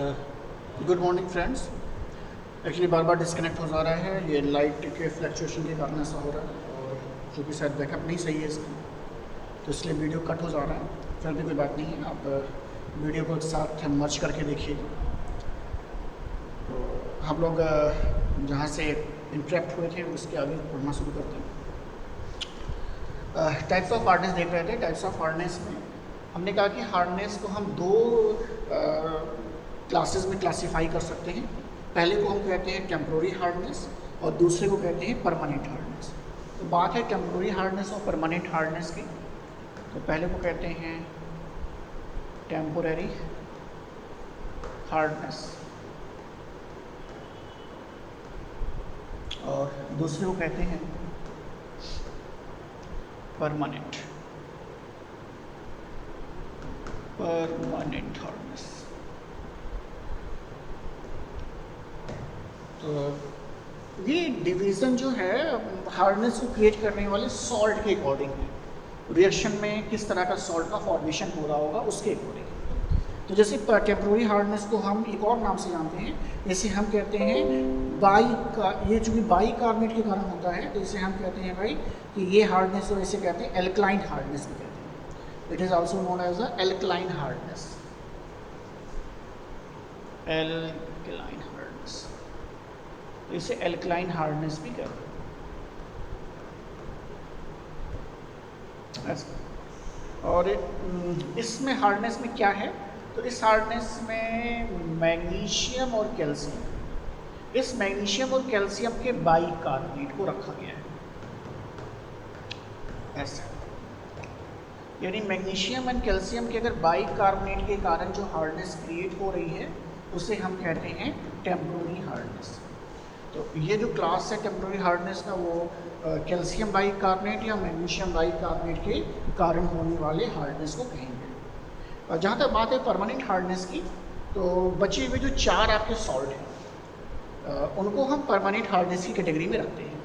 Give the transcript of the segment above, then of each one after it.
Good morning friends. Actually बार बार disconnect हो जा रहा है, ये लाइट के फ्लक्चुएशन के कारण ऐसा हो रहा है और चूँकि शायद बैकअप नहीं सही है इसका, तो इसलिए वीडियो कट हो जा रहा है। फिर भी कोई बात नहीं है, आप वीडियो को एक साथ मर्ज करके देखिएगा। तो हम लोग जहाँ से इंटरेक्ट हुए थे उसके आगे पढ़ना शुरू करते हैं। टाइप्स ऑफ हार्डनेस देख रहे थे। टाइप्स ऑफ हार्डनेस में हमने कहा कि हार्डनेस को हम दो क्लासेस में क्लासीफाई कर सकते हैं। पहले को हम कहते हैं टेम्प्रोरी हार्डनेस और दूसरे को कहते हैं परमानेंट हार्डनेस। तो बात है टेम्प्रोरी हार्डनेस और परमानेंट हार्डनेस की। तो पहले को कहते हैं टेम्पोररी हार्डनेस और दूसरे को कहते हैं परमानेंट हार्डनेस। तो ये डिवीज़न जो है हार्डनेस को क्रिएट करने वाले सॉल्ट के अकॉर्डिंग है। रिएक्शन में किस तरह का सॉल्ट का फॉर्मेशन हो रहा होगा उसके अकॉर्डिंग। तो जैसे टेम्प्रोरी हार्डनेस को हम एक और नाम से जानते हैं, जैसे हम कहते हैं ये चूँकि बाई कार्बोनेट के कारण होता है, तो इसे हम कहते हैं भाई कि ये हार्डनेस को इसे कहते हैं एल्कलाइन हार्डनेस भी कहते हैं। It is also known as a alkaline hardness. Alkaline hardness, तो इसे एल्कलाइन हार्डनेस भी कहते हैं। और इसमें हार्डनेस में क्या है, तो इस हार्डनेस में मैग्नीशियम और कैल्शियम, इस मैग्नीशियम और कैल्शियम के बाइकार्बोनेट को रखा गया है ऐसा। यानी मैग्नीशियम एंड कैल्शियम के अगर बाइकार्बोनेट के कारण जो हार्डनेस क्रिएट हो रही है उसे हम कहते हैं टेम्प्रोरी हार्डनेस। तो ये जो क्लास है टेम्प्रोरी हार्डनेस का, वो कैल्शियम बाइकार्बोनेट या मैग्नीशियम बाइकार्बोनेट के कारण होने वाले हार्डनेस को कहेंगे। और जहाँ तक बात है परमानेंट हार्डनेस की, तो बचे हुए जो चार आपके सॉल्ट हैं उनको हम परमानेंट हार्डनेस की कैटेगरी में रखते हैं।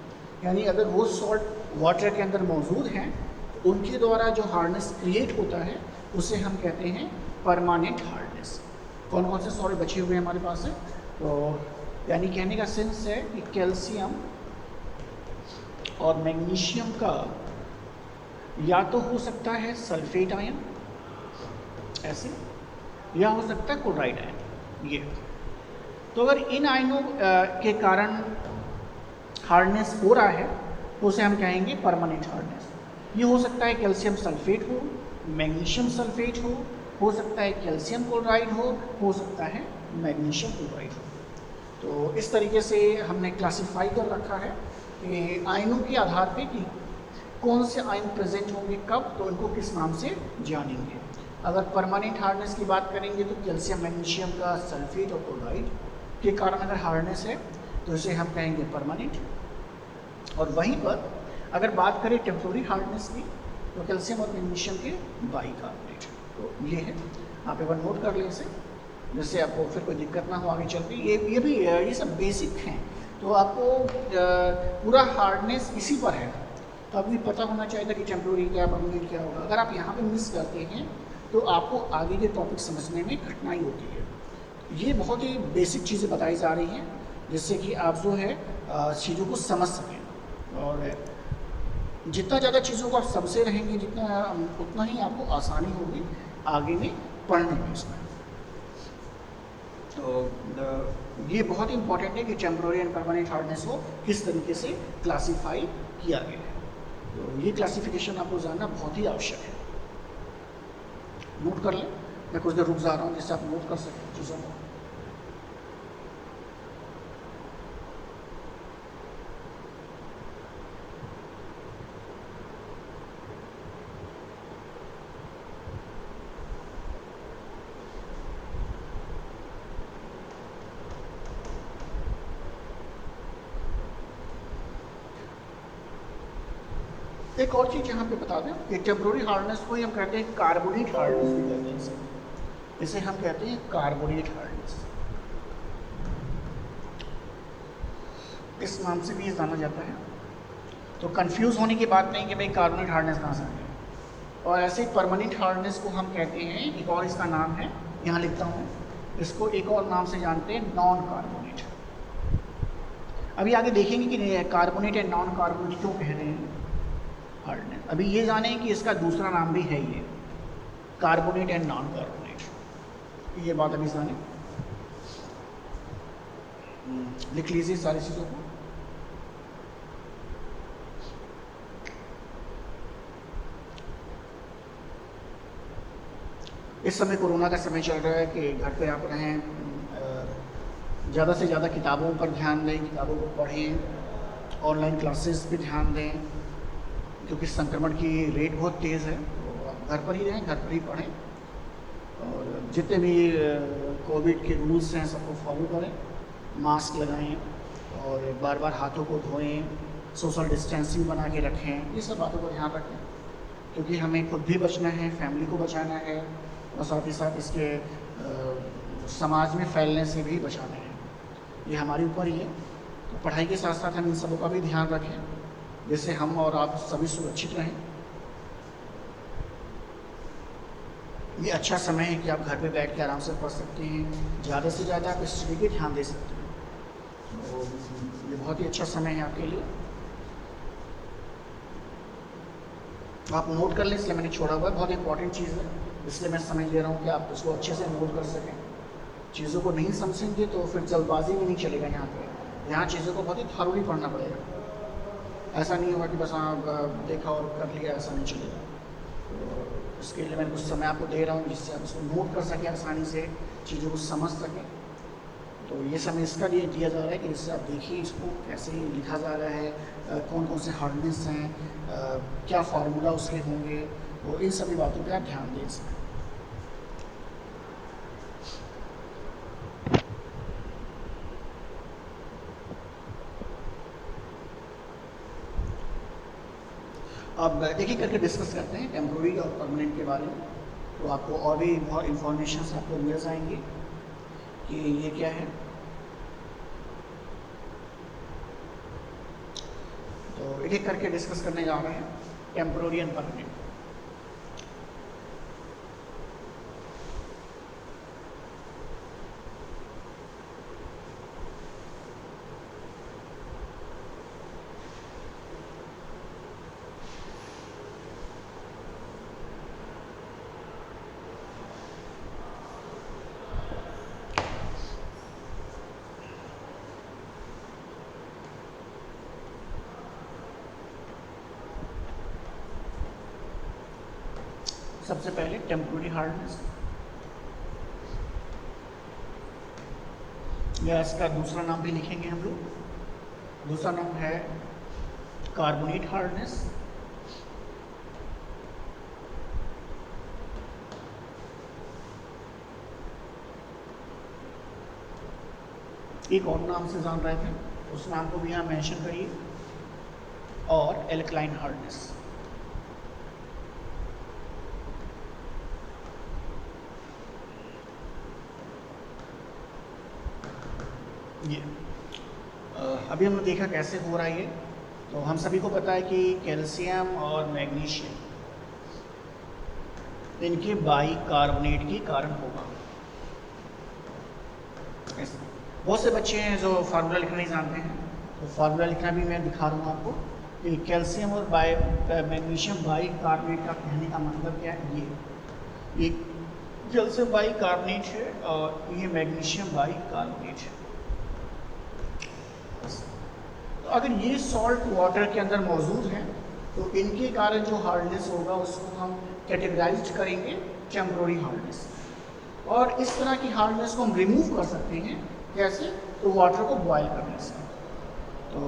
यानी अगर वो सॉल्ट वाटर के अंदर मौजूद हैं तो उनके द्वारा जो हार्डनेस क्रिएट होता है उसे हम कहते हैं परमानेंट हार्डनेस। कौन कौन से सॉल्ट बचे हुए हैं हमारे पास है, तो यानी कहने का सेंस है कि कैल्शियम और मैग्नीशियम का या तो हो सकता है सल्फेट आयन ऐसे, या हो सकता है क्लोराइड आयन ये। तो अगर इन आयनों के कारण हार्डनेस हो रहा है तो उसे हम कहेंगे परमानेंट हार्डनेस। ये हो सकता है कैल्शियम सल्फेट हो, मैग्नीशियम सल्फेट हो सकता है कैल्शियम क्लोराइड हो सकता है मैग्नीशियम क्लोराइड हो। तो इस तरीके से हमने क्लासिफाई कर रखा है कि आयनों के आधार पे कि कौन से आयन प्रेजेंट होंगे कब, तो इनको किस नाम से जानेंगे। अगर परमानेंट हार्डनेस की बात करेंगे तो कैल्शियम मैग्नीशियम का सल्फेट और क्लोराइड के कारण अगर हार्डनेस है तो इसे हम कहेंगे परमानेंट। और वहीं पर अगर बात करें टेम्प्रोरी हार्डनेस की, तो कैल्शियम और मैग्नीशियम के बाइकार्बोनेट। तो ये है, आप एक बार नोट कर लें इसे, जिससे आपको फिर कोई दिक्कत ना हो आगे चल के। ये सब बेसिक हैं, तो आपको पूरा हार्डनेस इसी पर है, तो आपको पता होना चाहिए था कि टेम्प्रोरी क्या परमानेंट क्या होगा। अगर आप यहाँ पे मिस करते हैं तो आपको आगे के टॉपिक समझने में कठिनाई होती है। ये बहुत ही बेसिक चीज़ें बताई जा रही हैं जिससे कि आप जो है चीज़ों को समझ सकें। और जितना ज़्यादा चीज़ों को आप समझे रहेंगे उतना ही आपको आसानी होगी आगे में पढ़ने में इसमें। तो ये बहुत ही इंपॉर्टेंट है कि टेम्प्रोरी एंड परमानेंट हार्डनेस को किस तरीके से क्लासीफाई किया गया है। तो ये क्लासिफिकेशन आपको जानना बहुत ही आवश्यक है। नोट कर लें, मैं कुछ देर रुक जा रहा हूँ जिससे आप नोट कर सकें चीज़ों को। एक और चीज़ यहाँ पे बता दें कि टेम्प्रोरी हार्डनेस को ही हम कहते हैं कार्बोनेट हार्डनेस भी कहते हैं इसे हम कहते हैं कार्बोनेट हार्डनेस। इस नाम से भी ये जाना जाता है। तो कंफ्यूज होने की बात नहीं कि भाई कार्बोनेट हार्डनेस कहाँ से आ गया। और ऐसे ही परमानेंट हार्डनेस को हम कहते हैं, एक और इसका नाम है, यहाँ लिखता हूँ, इसको एक और नाम से जानते हैं नॉन कार्बोनेट। अभी आगे देखेंगे कि कार्बोनेट एंड नॉन कार्बोनेट क्यों कह रहे हैं हार्डनेस। अभी ये जानें कि इसका दूसरा नाम भी है ये कार्बोनेट एंड नॉन कार्बोनेट। ये बात अभी जानें, लिख लीजिए सारी चीज़ों को। इस समय कोरोना का समय चल रहा है कि घर पे आप रहें, ज़्यादा से ज़्यादा किताबों पर ध्यान दें, किताबों को पढ़ें, ऑनलाइन क्लासेस पे ध्यान दें, क्योंकि संक्रमण की रेट बहुत तेज़ है। तो आप घर पर ही रहें, घर पर ही पढ़ें, और जितने भी कोविड के रूल्स हैं सबको फॉलो करें, मास्क लगाएं और बार बार हाथों को धोएं, सोशल डिस्टेंसिंग बना के रखें। ये सब बातों का ध्यान रखें, क्योंकि हमें खुद भी बचना है, फैमिली को बचाना है, और साथ ही साथ इसके समाज में फैलने से भी बचाना है। ये हमारे ऊपर ही है। तो पढ़ाई के साथ साथ हम इन सबों का भी ध्यान रखें, जिससे हम और आप सभी सुरक्षित रहें। ये अच्छा समय है कि आप घर पे बैठ के आराम से पढ़ सकते हैं, ज़्यादा से ज़्यादा आप स्टडी पे ध्यान दे सकते हैं। तो ये बहुत ही अच्छा समय है आपके लिए। आप नोट कर लें, इसलिए मैंने छोड़ा हुआ है, बहुत इंपॉर्टेंट चीज़ है, इसलिए मैं समझ ले रहा हूँ कि आप उसको अच्छे से नोट कर सकें। चीज़ों को नहीं समझेंगे तो फिर जल्दबाजी में नहीं चलेगा। यहाँ चीज़ों को बहुत ही थारोली पढ़ना पड़ेगा। ऐसा नहीं होगा कि बस आप देखा और कर लिया, ऐसा नहीं चलेगा। तो इसके लिए मैं कुछ समय आपको दे रहा हूँ, जिससे आप उसको नोट कर सकें, आसानी से चीज़ों को समझ सकें। तो ये समय इसका लिए दिया जा रहा है कि जिससे आप देखिए इसको कैसे लिखा जा रहा है, कौन कौन से हार्डनेस हैं, क्या फार्मूला उसके होंगे, तो इन सभी बातों पे आप ध्यान दें इसमें। अब देखिए करके डिस्कस करते हैं टेम्पोररी और परमानेंट के बारे में। तो आपको और भी बहुत इंफॉर्मेशन आपको मिल जाएंगी कि ये क्या है। तो एक एक करके डिस्कस करने जा रहे हैं टेम्पोररी एंड परमानेंट। सबसे पहले टेम्पोररी हार्डनेस, या इसका दूसरा नाम भी लिखेंगे हम लोग। दूसरा नाम है कार्बोनेट हार्डनेस। एक और नाम से जान रहे थे, उस नाम को भी यहाँ मेंशन करिए। और एल्कलाइन हार्डनेस। ये अभी हमने देखा कैसे हो रहा है ये। तो हम सभी को पता है कि कैल्शियम और मैग्नीशियम इनके बाइकार्बोनेट के कारण होगा। बहुत से बच्चे हैं जो फार्मूला लिखना नहीं जानते हैं, तो फार्मूला लिखना भी मैं दिखा रहा हूँ आपको कि कैल्शियम और मैग्नीशियम बाइकार्बोनेट का कहने का मतलब क्या है। ये कैल्शियम बाइकार्बोनेट है और ये मैग्नीशियम बाइकार्बोनेट है। तो अगर ये सॉल्ट वाटर के अंदर मौजूद है तो इनके कारण जो हार्डनेस होगा उसको हम कैटेगराइज करेंगे टेम्पोररी हार्डनेस। और इस तरह की हार्डनेस को हम रिमूव कर सकते हैं। कैसे? तो वाटर को बॉयल करने से। तो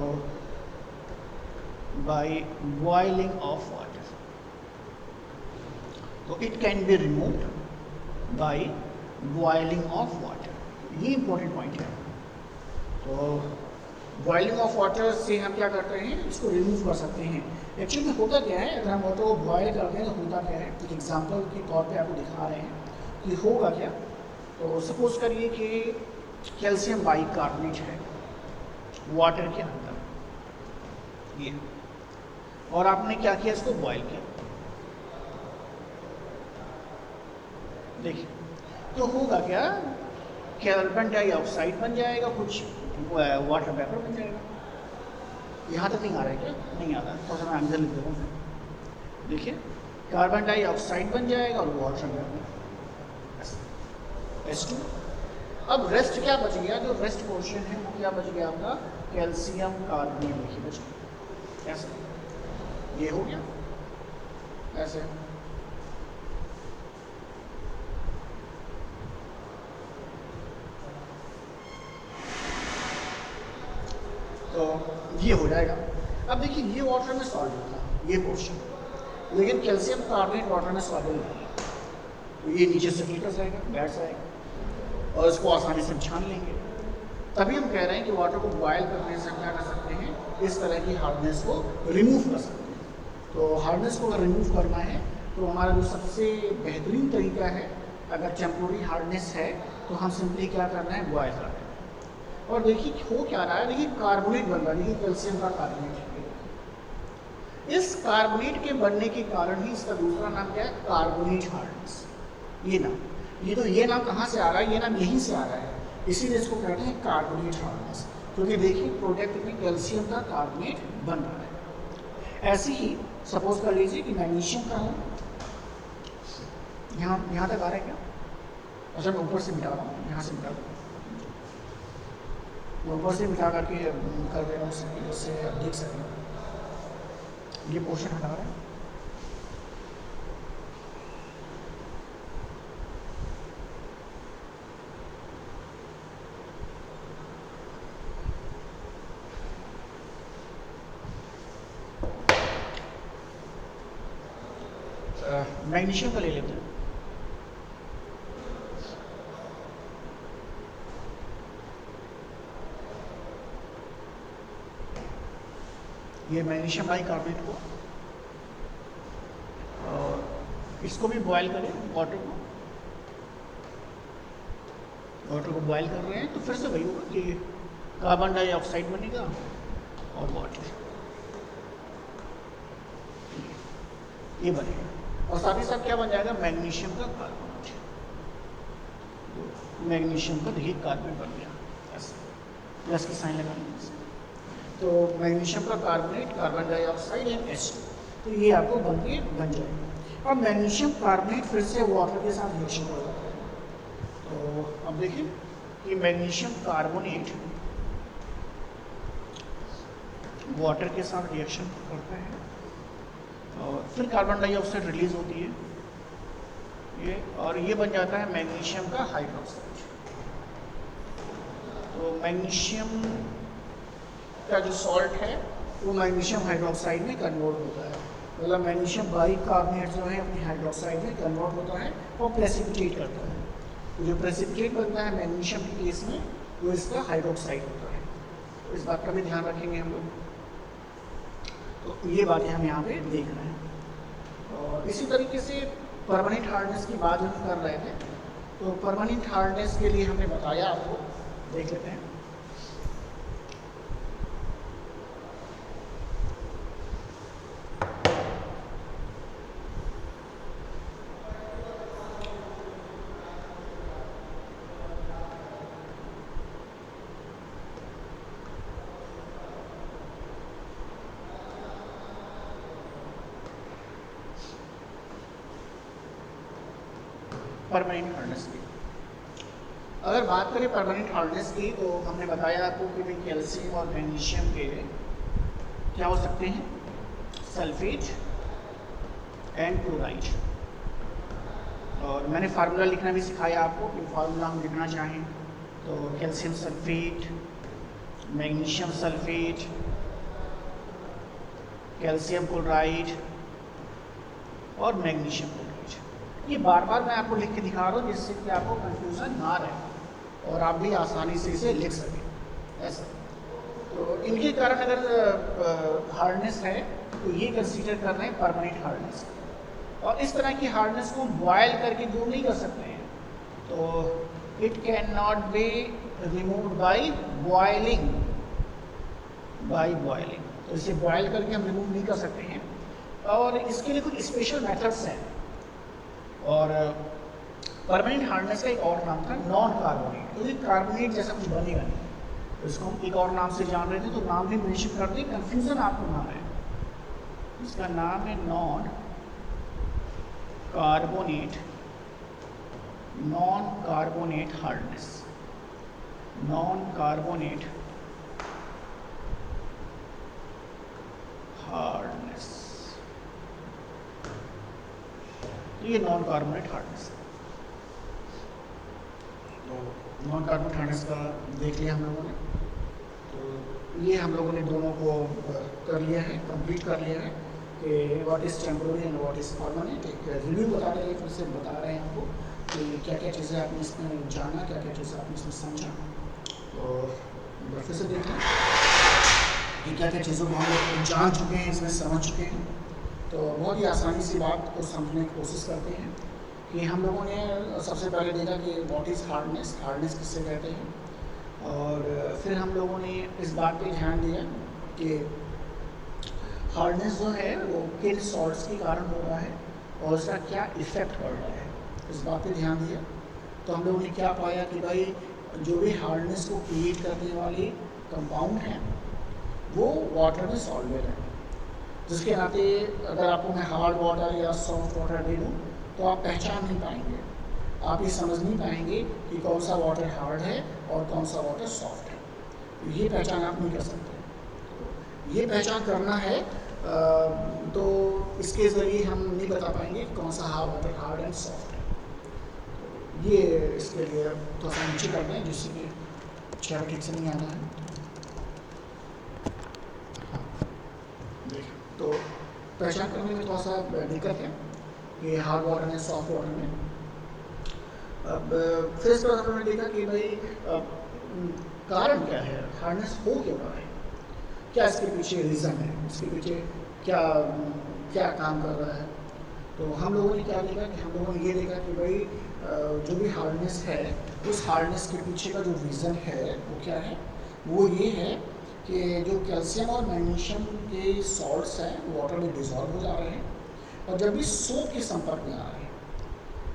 बाय बॉइलिंग ऑफ वाटर, तो it can be removed by boiling of water. ये इंपॉर्टेंट पॉइंट है। तो बॉइलिंग ऑफ वाटर से हम क्या करते हैं, इसको रिमूव कर सकते हैं। एक्चुअली होता क्या है, अगर हम वाटर को बॉयल करते हैं तो होता क्या है, एक एग्जांपल के तौर पे आपको दिखा रहे हैं कि होगा क्या। तो सपोज करिए कि कैल्शियम बाइकार्बोनेट है वाटर के अंदर ये, और आपने क्या किया, इसको बॉयल किया। देखिए तो होगा क्या कार्बन डाइऑक्साइड बन जाएगा, कुछ वाटर वेपर बन जाएगा। यहाँ तक नहीं आ रहा है क्या? नहीं आ रहा है, थोड़ा सा मैं आंसर लिख देता हूँ। देखिए, कार्बन डाइऑक्साइड बन जाएगा और वाटर वेपर H2। अब रेस्ट क्या बच गया? जो रेस्ट पोर्शन है वो क्या बच गया आपका? कैल्शियम कार्बोनेट देखिए बच गया। ऐसे ये हो गया, ऐसे तो ये हो जाएगा। अब देखिए, ये वाटर में सॉल्व था ये पोर्शन, लेकिन कैल्शियम कार्बोनेट वाटर में सॉल्व नहीं है, तो ये नीचे से फिल्टर जाएगा, बैठ जाएगा और इसको आसानी से छान लेंगे। तभी हम कह रहे हैं कि वाटर को बॉयल करने से क्या कर सकते हैं, इस तरह की हार्डनेस को रिमूव कर सकते हैं। तो हार्डनेस को अगर रिमूव करना है तो हमारा जो सबसे बेहतरीन तरीका है, अगर टेम्पोररी हार्डनेस है तो हम सिंपली क्या करना है, बॉयल करना है। और देखिए हो क्या रहा है, देखिए कार्बोनेट बन रहा है, देखिए कैल्शियम का कार्बोनेट। इस कार्बोनेट के बनने के कारण ही इसका दूसरा नाम क्या है, कार्बोनेट हार्डनेस। ये नाम, ये नाम कहाँ से आ रहा है? ये नाम यहीं से आ रहा है, इसीलिए इसको कहते हैं कार्बोनेट हार्डनेस, क्योंकि देखिए प्रोडक्ट में कैल्शियम का कार्बोनेट बन रहा है। ऐसे ही सपोज कर लीजिए कि मैग्नीशियम का हो, यहाँ तक आ रहा है क्या? अच्छा मैं ऊपर से मिटा रहा हूँ, यहाँ से मिटा रहा हूँ, ऊपर से मिटा करके कर रहे हैं उससे आप देख सकते हैं। ये पोर्शन हटा रहे हैं, मैग्नीशियम का ले लेते हैं। ये मैग्नीशियम बाइकार्बोनेट को, और इसको भी बॉयल करें, वाटर को बॉयल कर रहे हैं, तो फिर से वही होगा कि कार्बन डाइऑक्साइड बनेगा और वाटर ये बनेगा, और साथ ही साथ क्या बन जाएगा, मैग्नीशियम का कार्बोनेट। मैग्नीशियम का देखिए कार्बोनेट बन गया, ऐसे प्लस की साइन लगा लेंगे। तो मैग्नीशियम का carbonate, carbon dioxide and H2, तो ये आपको बन जाएगा। अब मैग्नीशियम कार्बोनेट फिर से वाटर के साथ रिएक्शन हो जाता है। तो अब देखिए कि मैग्नीशियम कार्बोनेट वाटर के साथ रिएक्शन करता है और फिर कार्बन डाइऑक्साइड रिलीज होती है ये, और ये बन जाता है मैग्नीशियम का हाइड्रोक्साइड। तो मैग्नीशियम का जो सॉल्ट है वो मैग्नीशियम हाइड्रोक्साइड में कन्वर्ट होता है, मतलब मैग्नीशियम बाइकार्बोनेट जो है अपनी हाइड्रोक्साइड में कन्वर्ट होता है और प्रेसिपिटेट करता है। तो जो प्रेसिपिटेट बनता है मैग्नीशियम के केस में वो इसका हाइड्रोक्साइड होता है, तो इस बात का भी ध्यान रखेंगे हम लोग। तो ये बातें हम यहाँ पे देख रहे हैं। और इसी तरीके से परमानेंट हार्डनेस की बात हम कर रहे थे, तो परमानेंट हार्डनेस के लिए हमने बताया आपको, देख लेते हैं। परमानेंट हार्डनेस की अगर बात करें परमानेंट हार्डनेस की, तो हमने बताया आपको कि कैल्शियम और मैग्नीशियम के क्या हो सकते हैं, सल्फेट एंड क्लोराइड। और मैंने फार्मूला लिखना भी सिखाया आपको कि फार्मूला हम लिखना चाहें तो calcium sulphate, magnesium sulphate, calcium chloride और मैग्नीशियम क्लोराइड। ये बार बार मैं आपको लिख के दिखा रहा हूँ जिससे कि आपको कंफ्यूजन ना रहे और आप भी आसानी से इसे लिख सकें ऐसा। तो इनके कारण अगर हार्डनेस है तो ये कंसीडर कर रहे हैं परमानेंट हार्डनेस, और इस तरह की हार्डनेस को बॉयल करके दूर नहीं कर सकते हैं। तो it can not be removed by boiling, तो इसे बॉयल करके हम रिमूव नहीं कर सकते हैं, और इसके लिए कुछ स्पेशल मेथड्स हैं। और परमानेंट हार्डनेस का एक और नाम था नॉन कार्बोनेट, क्योंकि कार्बोनेट जैसा कुछ बनेगा नहीं, तो इसको हम एक और नाम से जान रहे थे, तो नाम भी मेंशन कर दें, कंफ्यूजन आपको ना है। इसका नाम है non carbonate, non carbonate hardness, non carbonate hardness. ये नॉन कार्बोनेट हार्डनेस, तो नॉन कार्बोनेट हार्डनेस का देख लिया हम लोगों ने। तो ये हम लोगों ने दोनों को कर लिया है, कंप्लीट कर लिया है कि what is temporary and what is permanent. एक रिव्यू बता रहे हैं, फिर से बता रहे हैं आपको कि क्या क्या चीज़ें आपने इसमें जाना, क्या क्या चीज़ें आपने इसमें समझा। और फिर से देख लें कि क्या क्या चीज़ों को हम लोग जान चुके हैं, इसमें समझ चुके हैं। तो बहुत ही आसानी सी बात को समझने की कोशिश करते हैं कि हम लोगों ने सबसे पहले देखा कि व्हाट इज़ हार्डनेस, हार्डनेस किससे कहते हैं, और फिर हम लोगों ने इस बात पे ध्यान दिया कि हार्डनेस जो है वो किन सॉल्ट्स के कारण हो रहा है और उसका क्या इफेक्ट पड़ रहा है, इस बात पे ध्यान दिया। तो हम लोगों ने क्या पाया कि भाई जो भी हार्डनेस को क्रिएट करने वाले कंपाउंड हैं वो वाटर में सॉल्वेबल है, जिसके नाते अगर आपको मैं हार्ड वाटर या सॉफ्ट वाटर दे दूँ तो आप पहचान नहीं पाएंगे, आप ये समझ नहीं पाएंगे कि कौन सा वाटर हार्ड है और कौन सा वाटर सॉफ्ट है। ये पहचान आप नहीं कर सकते। ये पहचान करना है तो इसके ज़रिए हम नहीं बता पाएंगे कि कौन सा वाटर हार्ड एंड सॉफ्ट है। ये इसके लिए थोड़ा सा नीचे कर दें जिससे कि चेहरा ठीक से नहीं आना है। तो पहचान करने में थोड़ा सा दिक्कत है कि हार्ड वाटर में, सॉफ्ट वाटर में। अब फिर इस पर हमने देखा कि भाई कारण क्या है, हार्डनेस हो क्यों रहा है, क्या इसके पीछे रीज़न है, इसके पीछे क्या क्या काम कर रहा है। तो हम लोगों ने क्या देखा कि हम लोगों ने ये देखा कि भाई जो भी हार्डनेस है उस हार्डनेस के पीछे का जो रीज़न है वो क्या है, वो ये है कि जो कैल्शियम और मैग्नीशियम के सॉल्ट्स हैं वाटर में डिज़ोल्व हो जा रहे हैं, और जब भी सोप के संपर्क में आ रहे हैं,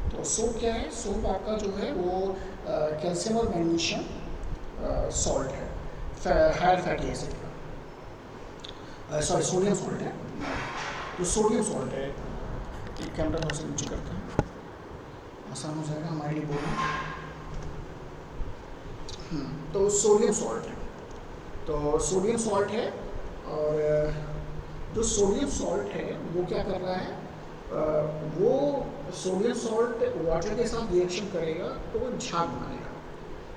तो सोप क्या है, सोप आपका जो है वो कैल्शियम और मैग्नीशियम सॉल्ट है, हायर फैटी एसिड का, सॉरी सोडियम सॉल्ट है, तो सोडियम सॉल्ट है। कैमरा थोड़ा सा नीचे करते हैं, आसान हो जाएगा हमारे लिए बोलना। तो सोडियम सॉल्ट है, तो सोडियम सॉल्ट है, और जो सोडियम सॉल्ट है वो क्या कर रहा है, वो सोडियम सॉल्ट वाटर के साथ रिएक्शन करेगा तो वो झाग बनाएगा,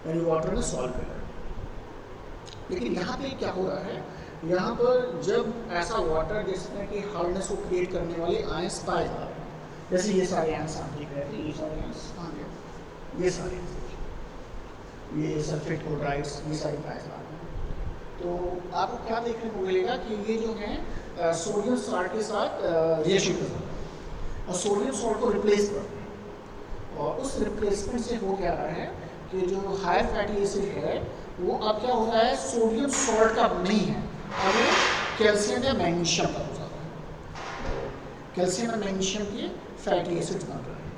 यानी वाटर में सॉल्व करेगा। लेकिन यहाँ पे क्या हो रहा है, यहाँ पर जब ऐसा वाटर जिसमें कि हार्डनेस को क्रिएट करने वाले आयंस पाए जा रहे हैं, जैसे ये सारे आयंस आप देख रहे थे, ये सारे आयंस कहाँ गए, ये सारे, ये सल्फेट क्लोराइड्स, ये सारे पाए जा रहे हैं। तो आपको क्या देखने को मिलेगा कि ये जो है सोडियम सॉल्ट के साथ रिएक्शन कर रहे हैं और सोडियम सॉल्ट को रिप्लेस कर रहे हैं, और उस रिप्लेसमेंट से हो क्या रहा है कि जो हायर फैटी एसिड है वो अब क्या हो रहा है, सोडियम सॉल्ट का नहीं है, अब ये कैल्शियम या मैग्नीशियम का हो जाता है। कैल्शियम और मैग्नीशियम के फैटी एसिड बन रहे हैं।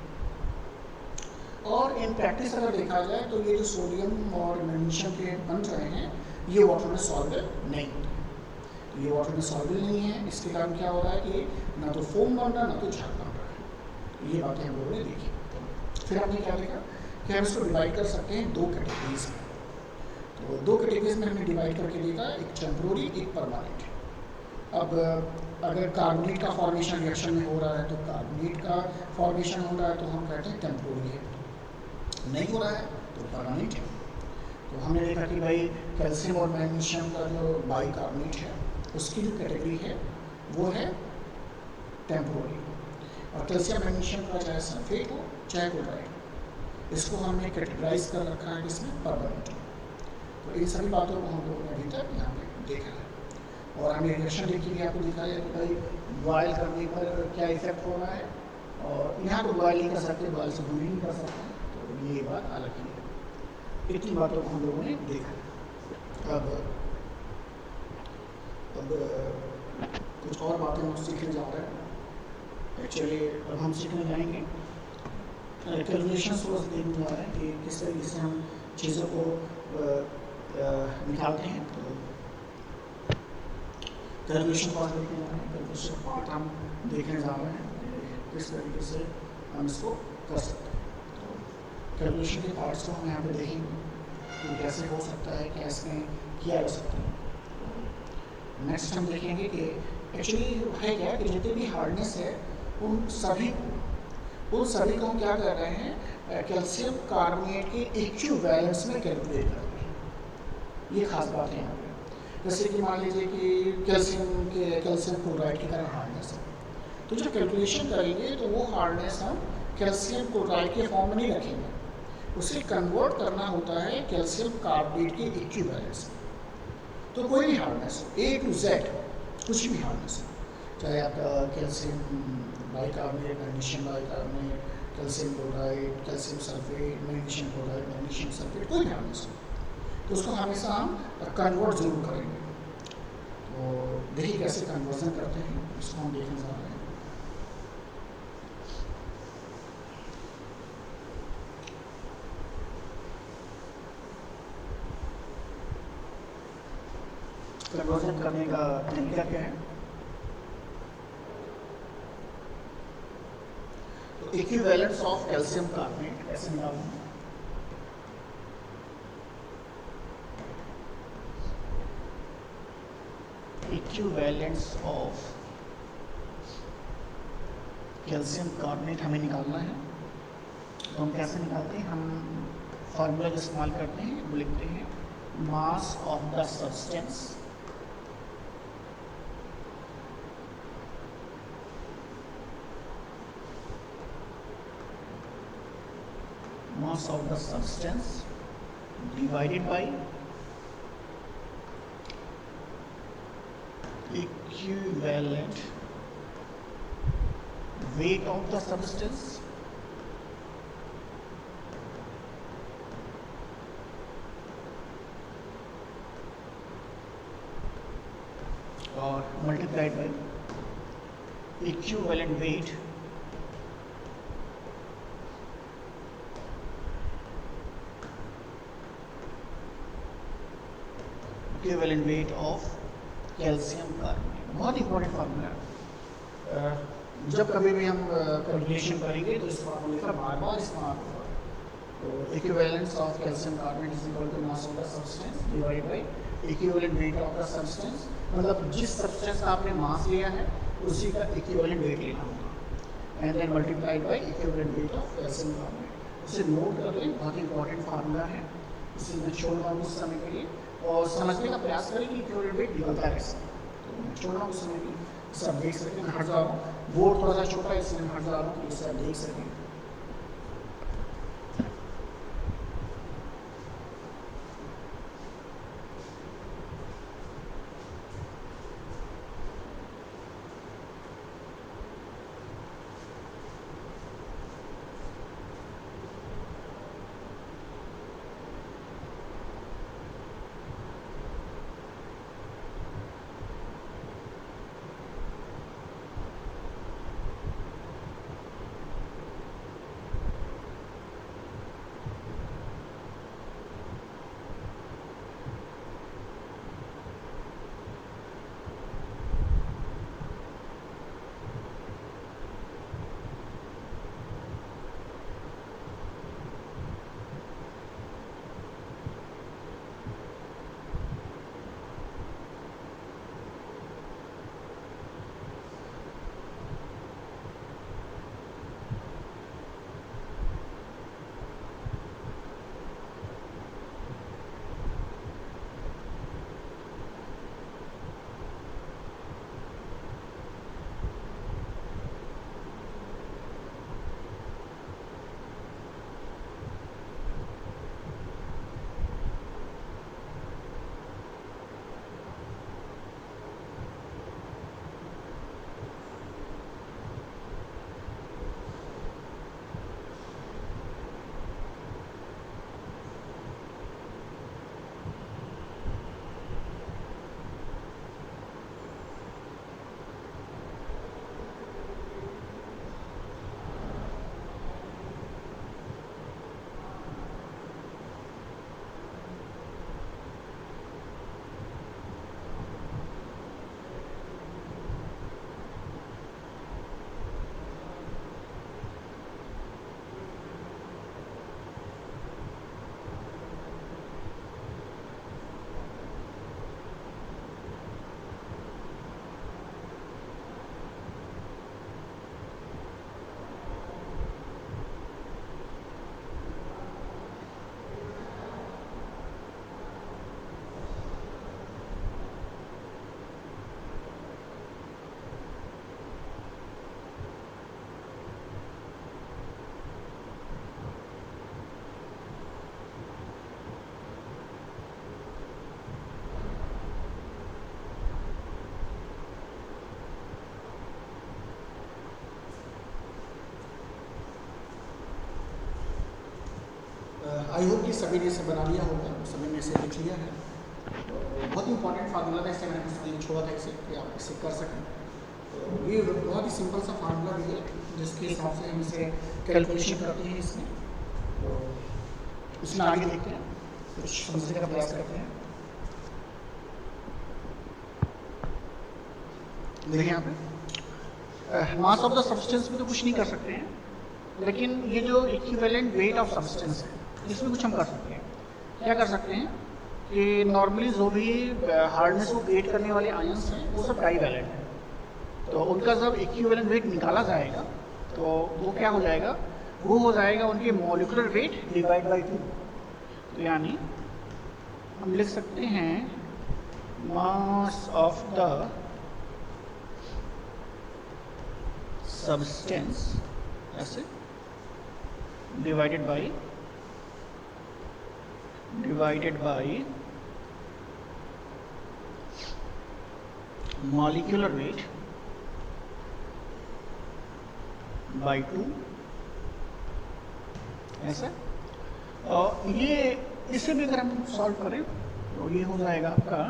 और इन प्रैक्टिस अगर देखा जाए तो ये जो सोडियम और मैग्नीशियम के बन रहे हैं ये वाटर में सॉल्वेबल नहीं होते हैं, ये वाटर में सॉल्वेबल नहीं है। इसके कारण क्या हो रहा है कि ना तो फोम बन रहा है ना तो झाग बन रहा है। ये बातें हम लोगों ने देखी। फिर हमने क्या देखा कि हम इसको डिवाइड कर सकते हैं दो कैटेगरीज में। तो दो कैटेगरीज में हमने डिवाइड करके देखा, एक टेम्पोररी एक परमानेंट। अब अगर कार्बोनेट का फॉर्मेशन रिएक्शन में हो रहा है तो कार्बोनेट का फॉर्मेशन हो रहा है तो हम कहते हैं टेम्पोररी है, नहीं हो रहा है तो परमानेंट है। तो हमने देखा कि भाई कैल्शियम और मैग्नीशियम का जो बाइकार्बोनेट है उसकी जो कैटेगरी है वो है टेम्पोररी, और कैल्शियम मैग्नीशियम का चाहे सल्फेट हो चाहे क्लोराइड, इसको हमने कैटेगराइज कर रखा है इसमें परमानेंट। तो इन सभी बातों को हम लोगों ने अभी तक यहाँ पे देखा है, और हमने रिएक्शन देखी भी आपको दिखाया कि भाई बॉयल करने पर क्या इफेक्ट हो रहा है, और यहाँ तो बॉयल नहीं कर सकते, बॉयल से दूरी नहीं कर सकते, तो ये बात अलग ही है। इतनी बातों को हम लोगों ने देखा। अब कुछ और बातें हम सीखने जा रहे हैं। एक्चुअली अब हम सीखने जाएंगे कैलकुलेशन सोर्स देखने जा रहे हैं कि किस तरीके से हम चीज़ों को निकालते हैं। तो कैलकुलेशन पार्ट देखने जा रहे हैं, कैलकुलेशन पार्ट हम देखने जा रहे हैं कि किस तरीके से हम इसको कर सकते हैं। तो कैलकुलेशन के पार्ट्स को हम यहाँ पे देखेंगे कि कैसे हो सकता है, कैसे किया जा सकता है। नेक्स्ट हम देखेंगे कि एक्चुअली है क्या कि जितने भी हार्डनेस है उन सभी को हम क्या कर रहे हैं, कैल्शियम कार्बोनेट के इक्विवेलेंस में कैलकुलेट कर रहे हैं। ये खास बात है यहाँ पे। जैसे कि मान लीजिए कि कैल्शियम क्लोराइड की तरह हार्डनेस है, तो जब कैलकुलेशन करेंगे तो वो हार्डनेस हम कैल्शियम क्लोराइड के फॉर्म में नहीं रखेंगे, उसे कन्वर्ट करना होता है कैल्शियम कार्बोनेट के इक्विवेलेंस में। तो कोई भी हार्डनेस हो, A to Z कुछ भी हार्डनेस हो, चाहे आपका calcium bicarbonate, magnesium bicarbonate, calcium chloride, calcium sulphate, magnesium chloride, magnesium sulphate, कोई भी हार्डनेस हो, तो उसको हमेशा हम कन्वर्ट जरूर करेंगे। तो देखिए कैसे कन्वर्जन करते हैं, इसको हम देखने जा रहे हैं। कन्वर्जन करने का तरीका क्या है? तो इक्विवेलेंस ऑफ कैल्शियम कार्बोनेट कैसे निकालना है? इक्विवेलेंस ऑफ कैल्शियम कार्बोनेट हमें निकालना है। तो हम कैसे निकालते हैं? हम फॉर्मूला का इस्तेमाल करते हैं, वो लिखते हैं मास of the substance divided by equivalent weight of the substance और multiplied by equivalent weight of calcium carbonate. बहुत इंपॉर्टेंट फार्मूला है। जब कभी भी हम कैलकुलेशन करेंगे तो इस फार्मूले का बार बार इस्तेमाल होगा। तो equivalence of calcium carbonate is equal to mass of the substance divided by equivalent weight of the substance. मतलब जिस सब्सटेंस का आपने मास लिया है उसी का इक्विवेलेंट वेट लेना होगा, and then multiplied by equivalent weight of calcium carbonate. इसे नोट कर लें, बहुत इंपॉर्टेंट फार्मूला है। इसे मैं छोड़ रहा हूँ उस समय के लिए और समझने का प्रयास करें कि इक्विवेलेंट वेट निकलता कैसे। तो मैं छोड़ रहा हूँ उस समय के लिए, सब देख सकें। मैं हट जा रहा हूँ, बोर्ड थोड़ा सा छोटा है इसलिए मैं हट जा रहा हूँ, इसे आप देख सकें। कि सभी ने इसे बना लिया होगा, सभी ने इसे लिख लिया है। तो बहुत ही इंपॉर्टेंट फार्मूला था, इससे मैंने कुछ छोड़ा था इसे कि आप इसे कर सकें। तो ये बहुत ही सिंपल सा फार्मूला भी है जिसके हिसाब से हम इसे कैलकुलेशन करते हैं इसमें। तो इसमें आगे देखते हैं, कुछ समझने का प्रयास करते हैं। देखिए यहाँ पे मास ऑफ द सब्सटेंस में तो कुछ नहीं कर सकते हैं, लेकिन ये जो इक्विवेलेंट वेट ऑफ सब्सटेंस है इसमें कुछ हम कर सकते हैं। क्या कर सकते हैं कि नॉर्मली जो भी हार्डनेस को क्रिएट करने वाले आयंस हैं वो सब डाईवैलेंट हैं, तो उनका जब इक्विवेलेंट वेट निकाला जाएगा तो वो क्या हो जाएगा, वो हो जाएगा उनके मॉलिक्यूलर वेट डिवाइड बाई 2। तो यानी हम लिख सकते हैं मास ऑफ द सब्सटेंस ऐसे divided by molecular weight by 2 ऐसा। और ये इसे भी अगर हम सॉल्व करें तो ये हो जाएगा आपका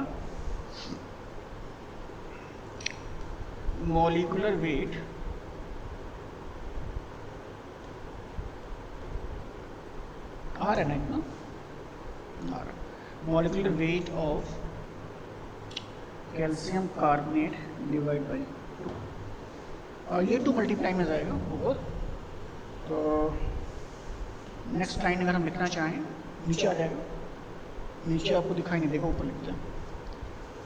मॉलिक्यूलर वेट आर है ना, molecular weight of calcium carbonate divide by 2, और ये 2 मल्टीप्लाई में जाएगा ऊपर। तो नेक्स्ट लाइन अगर हम लिखना चाहें नीचे आ जाएगा, नीचे आपको दिखाई नहीं देगा, ऊपर लिखते हैं,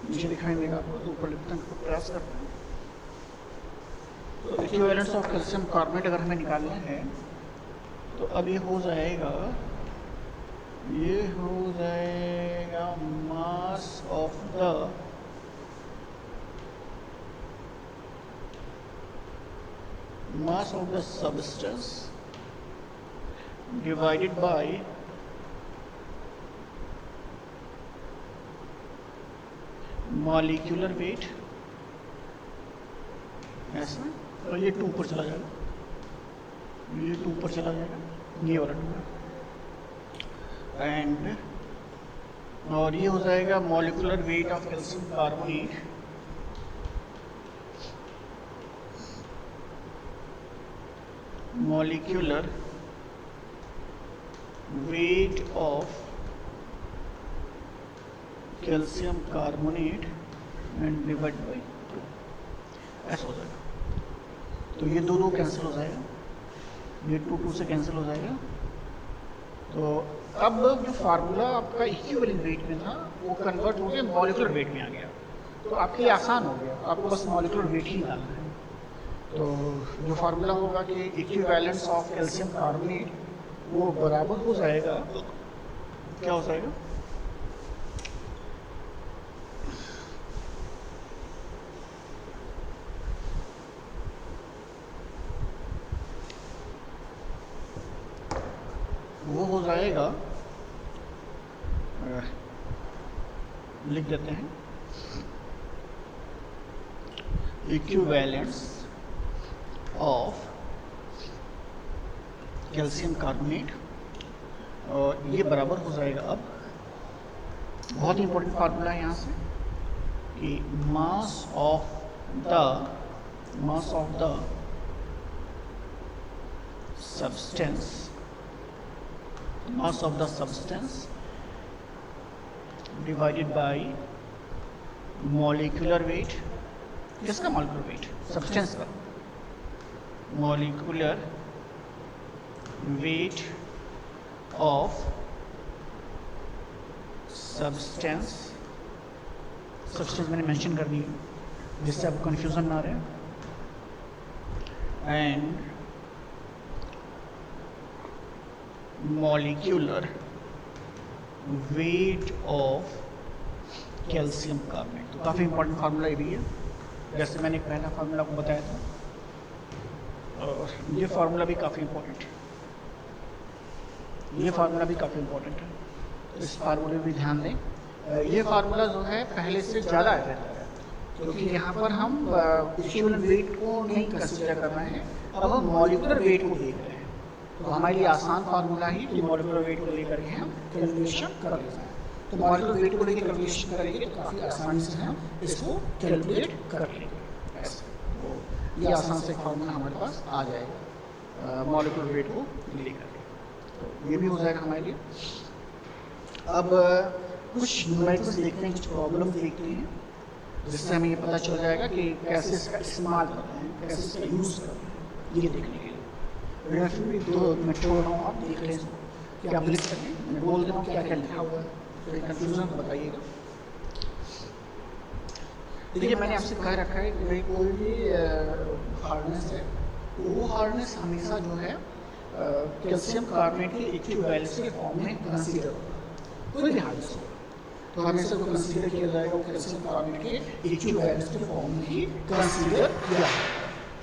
नीचे दिखाई देगा आपको तो ऊपर लिखते हैं, प्रयास करते हैं। तो इक्विवेलेंस ऑफ कैल्शियम कार्बोनेट अगर हमें निकालना है तो अब ये हो जाएगा मास of the substance divided bye molecular wait ऐसा। तो ये 2 पर चला जाएगा, ये 2 पर चला जाएगा, ये वाला 2 एंड, और ये हो जाएगा molecular weight of calcium carbonate molecular weight of calcium carbonate and divide by 2 ऐसा हो जाएगा। तो ये 2 कैंसिल हो जाएगा, ये 2 से कैंसिल हो जाएगा। तो अब जो फार्मूला आपका इक्विवेलेंट वेट में था वो कन्वर्ट हो गया मॉलिक्यूलर वेट में आ गया, तो आपके लिए आसान हो गया, आपको बस मॉलिक्यूलर वेट ही निकालना है। तो जो फार्मूला होगा कि इक्विवेलेंस ऑफ कैल्शियम कार्बोनेट वो बराबर हो जाएगा, क्या हो जाएगा, वो हो जाएगा, लिख देते हैं, इक्विवेलेंस ऑफ कैल्शियम कार्बोनेट, और ये बराबर हो जाएगा, अब बहुत ही इंपॉर्टेंट फार्मूला है यहाँ से कि मास of the substance divided bye molecular wait. किसका मॉलिक्यूलर वेट? सब्सटेंस का मॉलिक्यूलर वेट ऑफ सब्सटेंस मैंने मेंशन कर दी है जिससे आपको कंफ्यूजन ना रहे, and molecular weight of calcium carbonate. तो काफ़ी इंपॉर्टेंट फार्मूला ये भी है, जैसे मैंने पहला फार्मूला आपको बताया था, और ये फार्मूला भी काफ़ी इंपॉर्टेंट है, ये फार्मूला भी काफ़ी इंपॉर्टेंट है, तो इस फार्मूले में भी ध्यान दें। ये फार्मूला जो है पहले से ज़्यादा है, क्योंकि यहाँ पर हम इक्विवेलेंट वेट को नहीं कंसीडर कर रहे हैं, अब हम मॉलिक्यूलर वेट को देख रहे हैं। तो हमारे लिए आसान फार्मूला ही कि मॉलिक्यूलर वेट को लेकर के हम कैलकुलेशन कर लेते हैं। तो मॉलिक्यूलर वेट को लेकर कैलकुलेशन करेंगे तो काफ़ी आसानी से हम इसको कैलकुलेट कर लेंगे ऐसे। तो ये आसान से फार्मूला हमारे पास आ जाएगा मॉलिक्यूलर वेट को लेकर के, तो ये भी हो जाएगा हमारे लिए। अब कुछ न्यूमेरिकल्स देखते हैं, कुछ प्रॉब्लम देखते हैं, जिससे हमें ये पता चल जाएगा कि कैसे इसका इस्तेमाल करते हैं, कैसे इसका यूज़ करते हैं, ये देखने के लिए। मैं फिर भी 2 मिनट छोड़ रहा हूँ, आप देख लें इसको कि आप लिख सकें। मैं बोल रहा हूँ क्या क्या लिखा हुआ है, तो कन्फ्यूजन तो बताइएगा। देखिए मैंने आपसे कह रखा है कि भाई कोई भी हार्डनेस है तो वो हार्डनेस हमेशा जो है कैल्शियम कार्बोनेट के इक्विवेलेंस के फॉर्म में कंसीडर होगा। कोई भी हार्डनेस हो तो हमेशा को कंसीडर किया जाएगा वो कैल्शियम कार्बोनेट के इक्विवेलेंस के फॉर्म में ही कंसीडर किया।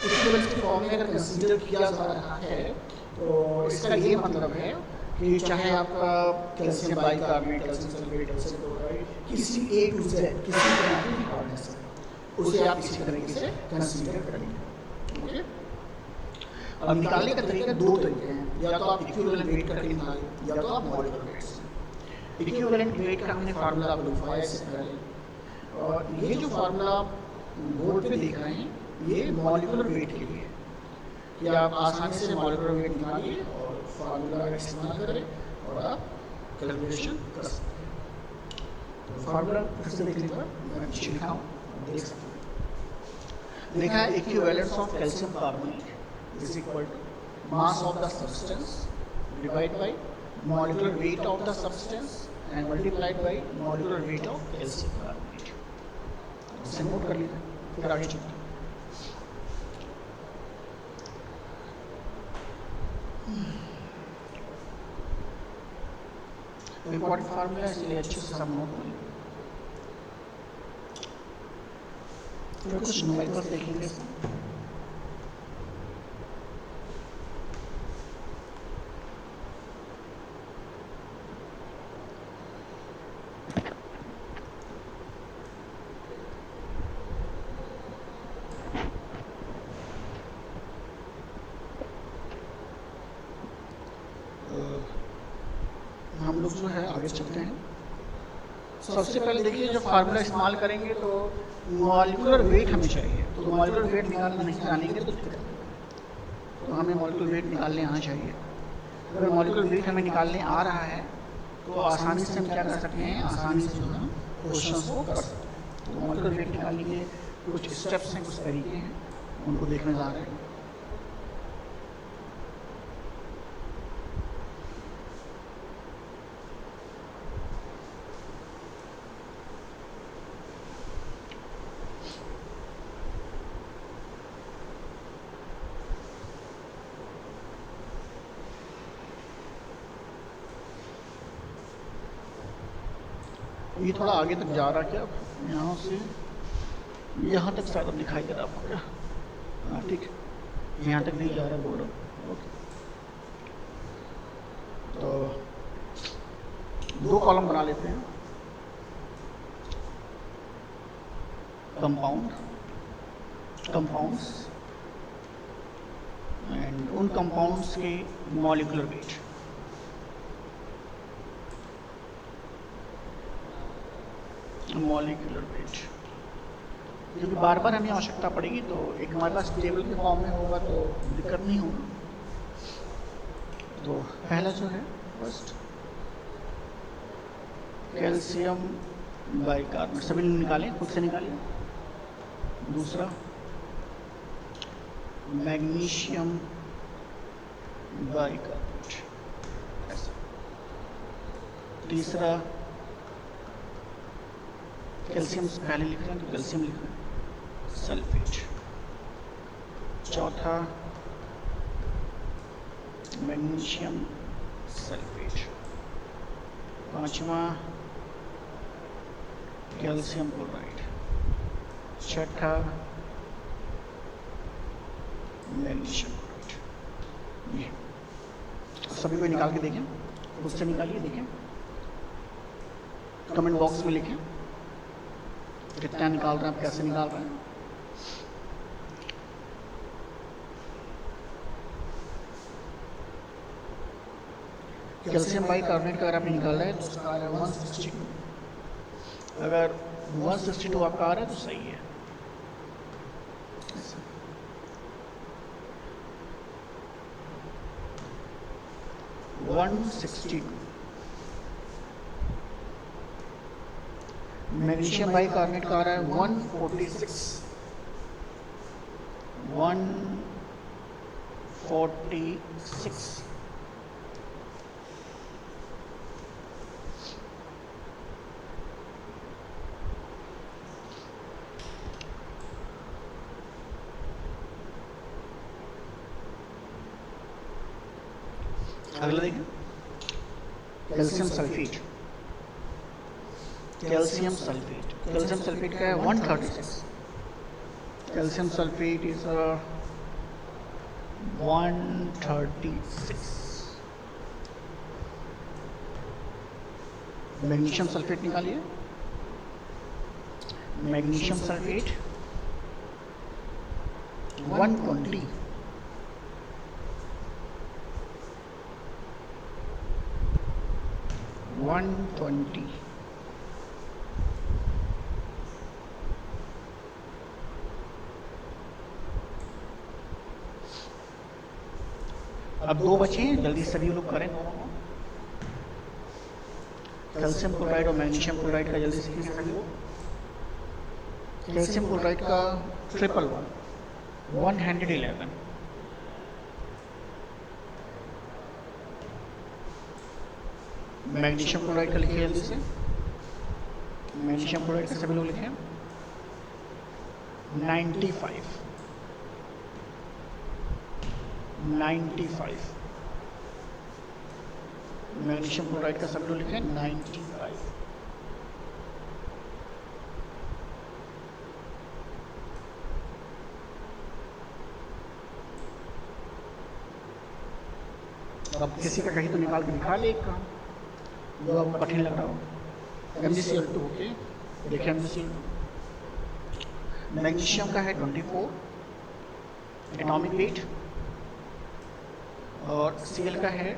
इक्विवेलेंस के फॉर्म में अगर कंसीडर किया जा रहा है तो इसका ये मतलब है कि चाहे आपका calcium bicarbonate, calcium sulphate, calcium chloride, किसी A to Z किसी तरह की हार्डनेस है, उसे आप इसी तरीके से कंसीडर करेंगे। ओके, अब निकालने का तरीका 2 तरीके हैं, या तो आप इक्विवेलेंट वेट करके निकालें या तो आप मॉलिक्यूलर वेट से। इक्विवेलेंट वेट का हमने फार्मूला आपको लिखवाया इससे पहले, और ये जो फार्मूला आप बोर्ड पे देख रहे हैं ये मॉलिक्यूलर वेट के लिए, कि आप आसानी से मॉलिक्यूलर वेट निकालिए और फार्मूला का इस्तेमाल करें और आप कैलकुलेशन कर सकते हैं। तो फार्मूला फिर से देख लीजिए, मैं पीछे लिखा हूँ, देख सकते हैं। देखा है equivalence of calcium carbonate is equal to mass of the substance divide by molecular weight of the substance and multiplied by molecular weight of calcium carbonate. इसे नोट कर लीजिए, फिर आगे चलते हैं। इम्पॉर्टेंट फार्मूला है इसलिए अच्छे से सब नोट करें। फिर कुछ न्यूमेरिकल्स देखेंगे। हम लोग जो है आगे चलते हैं। सबसे पहले देखिए जब फार्मूला इस्तेमाल करेंगे तो मॉलिक्यूलर वेट हमें चाहिए, तो मॉलिक्यूलर वेट निकालना नहीं जानेंगे तो हमें मॉलिक्यूलर वेट निकालने आना चाहिए। अगर मॉलिक्यूलर वेट हमें निकालने आ रहा है तो आसानी से हम क्या कर सकते हैं, आसानी से जो है क्वेश्चन को कर सकते हैं। तो मॉलिक्यूलर वेट निकालने के कुछ स्टेप्स हैं, कुछ तरीके हैं, उनको देखने जा रहे हैं। ये थोड़ा आगे तक जा रहा क्या, यहाँ से यहाँ तक शायद दिखाई दे रहा आपको। हाँ ठीक है, यहाँ तक नहीं जा रहा बोल रहा। ओके, तो 2 कॉलम बना लेते हैं। कंपाउंड्स एंड उन कंपाउंड्स के मॉलिक्यूलर वेट। मॉलिक्यूलर वेट क्योंकि बार बार हमें आवश्यकता पड़ेगी, तो एक हमारे पास टेबल के फॉर्म में होगा तो दिक्कत नहीं होगी। तो पहला जो है फर्स्ट कैल्शियम बाइकार्बोनेट, सभी निकालें, खुद से निकालें। दूसरा मैग्नीशियम बाइकार्बोनेट, ऐसा। तीसरा कैल्शियम से पहले लिख रहे हैं तो कैल्शियम लिख रहे हैं, सल्फेट। चौथा मैग्नीशियम सल्फेट। पांचवा कैल्शियम क्लोराइड। छठा मैग्नीशियम क्लोराइड। ये सभी को निकाल के देखें, खुद से निकालिए, देखें, कमेंट बॉक्स में लिखें कितना निकाल रहे हैं आप, कैसे निकाल रहे हैं। कैल्शियम बाइकार्बोनेट का अगर आपने निकाला है तो उसका आ रहा है 162। अगर 162 आपका आ रहा है तो सही है। 162। मैग्नीशियम बाइकार्बोनेट का आ रहा है 146। 146। अगला देखें, calcium sulphate. Calcium sulphate, calcium sulphate का है 136। Calcium sulphate is 136। Magnesium sulphate निकालिए। Magnesium sulphate 120। 120। अब दो बचे हैं, जल्दी सभी लोग करें दोनों को। कैल्शियम क्लोराइड और मैग्नीशियम क्लोराइड का जल्दी से कीजिए सभी लोग। कैल्शियम क्लोराइड का 111। मैग्नीशियम क्लोराइड का लिखिए जल्दी से। मैग्नीशियम क्लोराइड का सभी लोग लिखें 95। 95। मैग्नीशियम क्लोराइड का सभी लोग लिखें 95। अब किसी का कहीं तो निकाल के दिखा ले एक काम जो आपको कठिन लग रहा हो। MgCl2 ओके, देखिए MgCl2 मैग्नीशियम का है 24 एटॉमिक वेट और Cl का है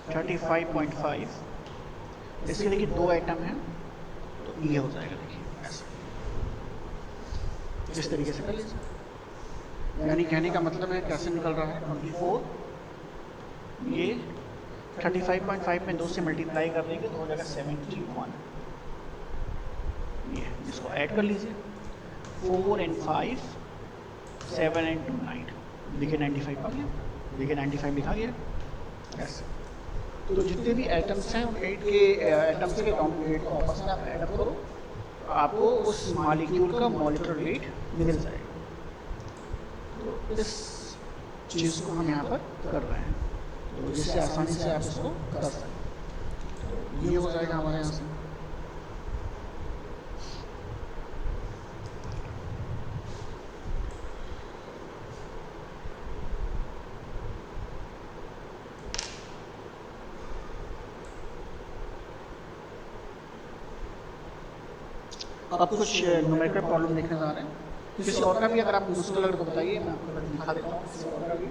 35.5। इसके देखिए दो आइटम हैं तो ये हो जाएगा, देखिए ऐसे इस तरीके से कर लीजिए। यानी कहने का मतलब है कैसे निकल रहा है 24, ये 35.5 में 2 से मल्टीप्लाई कर देंगे तो हो जाएगा 71। ये इसको ऐड कर लीजिए 4 and 5 7 and 2 9। देखिए 95 आ गया, देखिए 95 लिखा गया ऐसे। तो जितने भी एटम्स हैं उन 8 के एटम्स के एटॉमिक वेट को आपस में आप ऐड करो तो आपको उस मॉलिक्यूल का मॉलिक्यूलर वेट मिल जाएगा। तो इस चीज़ को हम यहाँ पर कर रहे हैं तो जिससे आसानी से आप इसको कर सकते हैं। तो ये हो जाएगा हमारे यहाँ से। अब कुछ न्यूमेरिकल प्रॉब्लम देखने जा रहे हैं। किसी और का भी अगर आप मुश्किल लगे तो बताइए, मैं आपको दिखा देता हूँ किसी और का भी।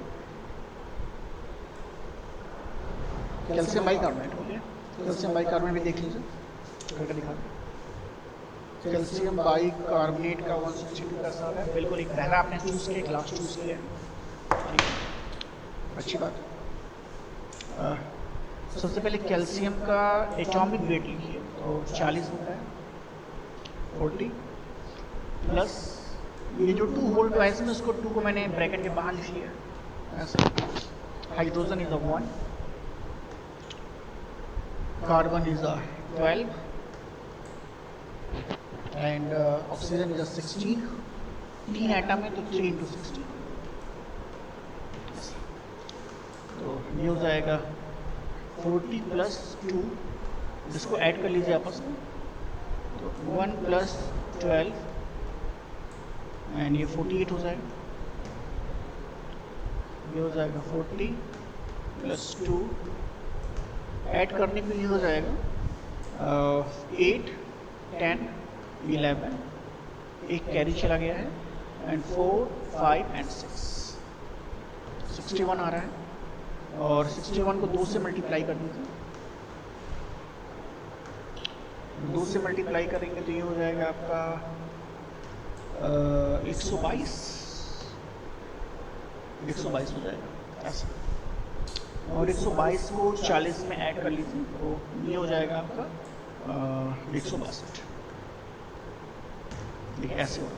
कैल्शियम बाइकार्बोनेट हो गया, कैल्शियम बाइकार्बोनेट भी देख लीजिए, करके दिखा दें। कैल्शियम बाइकार्बोनेट का 162 का सर है, बिल्कुल एक पहला आपने चूज़ किया, एक लास्ट चूज़ किया, अच्छी बात। सबसे पहले कैल्शियम का एटॉमिक वेट लिखिए तो 40 होता है 40 प्लस ये जो 2 होल तो ऐसे में उसको 2 को मैंने ब्रैकेट के बाहर लिख लिया ऐसे। Hydrogen is 1, carbon is 12 and oxygen is 16। 3 atom है तो 3 into 16 तो ये हो जाएगा 40 प्लस 2, जिसको ऐड कर लीजिए आपस में तो 1 प्लस 12 एंड ये 48 हो जाएगा। ये हो जाएगा 40 प्लस 2 ऐड करने पे ये हो जाएगा 8 10 11, एक कैरी चला गया है एंड 4 5 एंड 6 61 आ रहा है। और 61 को 2 से मल्टीप्लाई कर दीजिए। 2 से मल्टीप्लाई करेंगे तो ये हो जाएगा आपका 122 हो जाएगा ऐसा। और 122 को 40 में ऐड कर लीजिए तो ये हो जाएगा आपका 162। देखिए ऐसे होगा।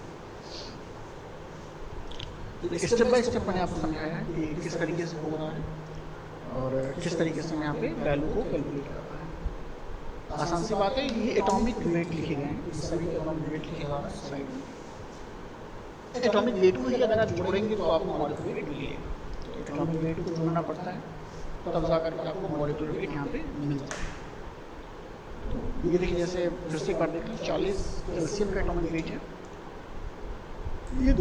स्टेप बाय स्टेप मैंने आपको समझाया है कि किस तरीके से हो रहा है और किस तरीके से हम यहाँ पे वैल्यू को कैलकुलेट कर रहा है। आसान सी बात है। ये एटॉमिक वेट लिखे गए हैं, ये सभी एटॉमिक वेट लिखे गए हैं साइड में। एटॉमिक वेट को ही अगर आप जोड़ेंगे तो आपको मॉलिक्यूलर वेट मिलेगा। तो एटॉमिक वेट को जोड़ना पड़ता है तब जाकर के आपको मॉलिक्यूलर वेट यहाँ पे मिलता है। तो ये देखिए, जैसे फिर से एक बार देखें, 40 कैल्शियम का एटॉमिक वेट है। ये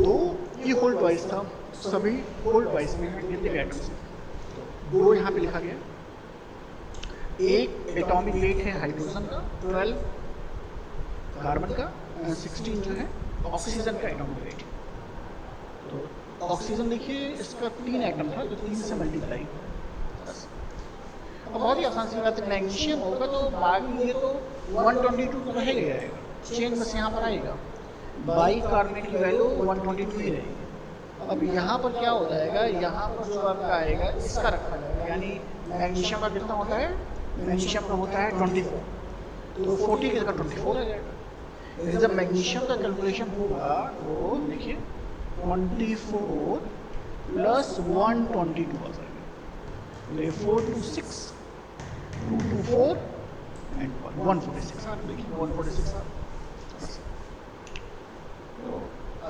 होल ट्वाइस था, सभी होल ट्वाइस में है जितने भी एटम्स हैं। 2 यहाँ पे लिखा गया। एक एटॉमिक वेट है हाइड्रोजन का 12, कार्बन का 16 जो है ऑक्सीजन का एटॉमिक वेट। तो ऑक्सीजन देखिए, इसका 3 एटम था तो 3 से मल्टीप्लाई। अब बहुत ही आसान सी बात है, मैग्नीशियम होगा तो बाकी ये तो 122 तो रह ही जाएगा, चेन बस यहाँ पर आएगा। बाई कार्बोनेट की वैल्यू 122 ही रहेगी। अब यहाँ पर क्या हो जाएगा, यहाँ पर जो आपका आएगा इसका रखा जाएगा, यानी मैग्नीशियम का कितना होता है, मैग्नीशियम का होता है 24, तो 40 की जगह 24 आ जाएगा। लेकिन जब मैग्नीशियम का कैलकुलेशन होगा तो देखिए 24 प्लस 122 आ जाएगा। 4 to 6 2 to 4 एंड 146 आ देखिए 146 आ।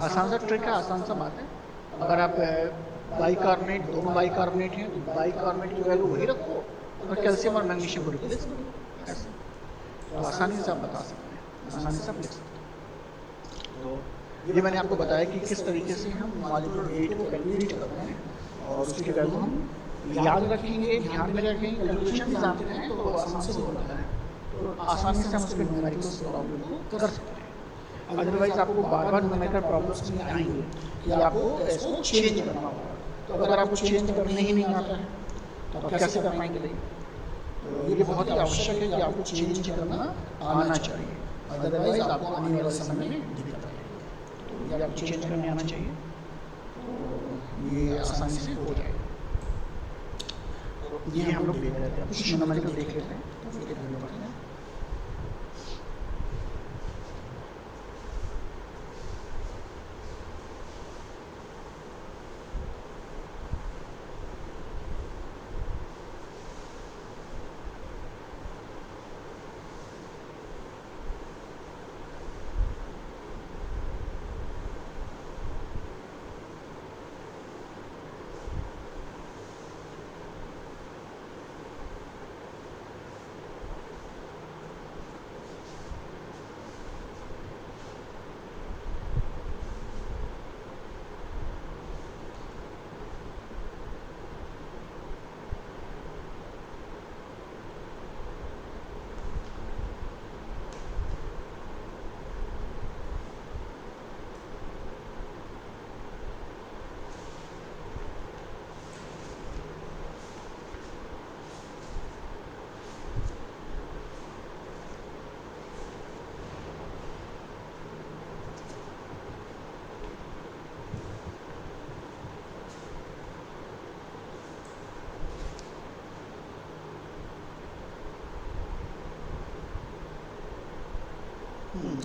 आसान सा ट्रिक है, आसान सा बात है। अगर आप बाइकार्बोनेट, दोनों बाइकार्बोनेट हैं तो बाइकार्बोनेट की वैल्यू वही रखो और कैल्शियम और मैग्नीशियम को रिप्लेस करो ऐसे। तो आसानी से आप बता सकते हैं, आसानी से आप लिख सकते हैं। तो ये मैंने आपको बताया कि किस तरीके से हम मॉलिक्यूलर वेट को कैलकुलेट करते हैं और उसकी वैल्यू हम याद रखेंगे, ध्यान में रखेंगे, कैलकुलेशन भी जानते हैं तो आसान से हो जाता है। तो आसानी से हम उसके न्यूमेरिकल प्रॉब्लम को कर सकते हैं। अदरवाइज आपको बार बार न्यूमेरिकल प्रॉब्लम्स में आएंगे कि आपको इसको चेंज करना होगा। तो अगर आपको चेंज करने ही नहीं आता है तो आप कैसे कर पाएंगे भाई? तो ये बहुत ही आवश्यक है कि आपको चेंज करना आना चाहिए, अदरवाइज आपको आने वाले समय में दिक्कत आएगी। तो ये आपको चेंज करने आना चाहिए, तो ये आसानी से हो जाएगा। तो ये हम लोग देख रहे थे, कुछ न्यूमेरिकल देख लेते हैं तो फिर आगे बढ़ते हैं।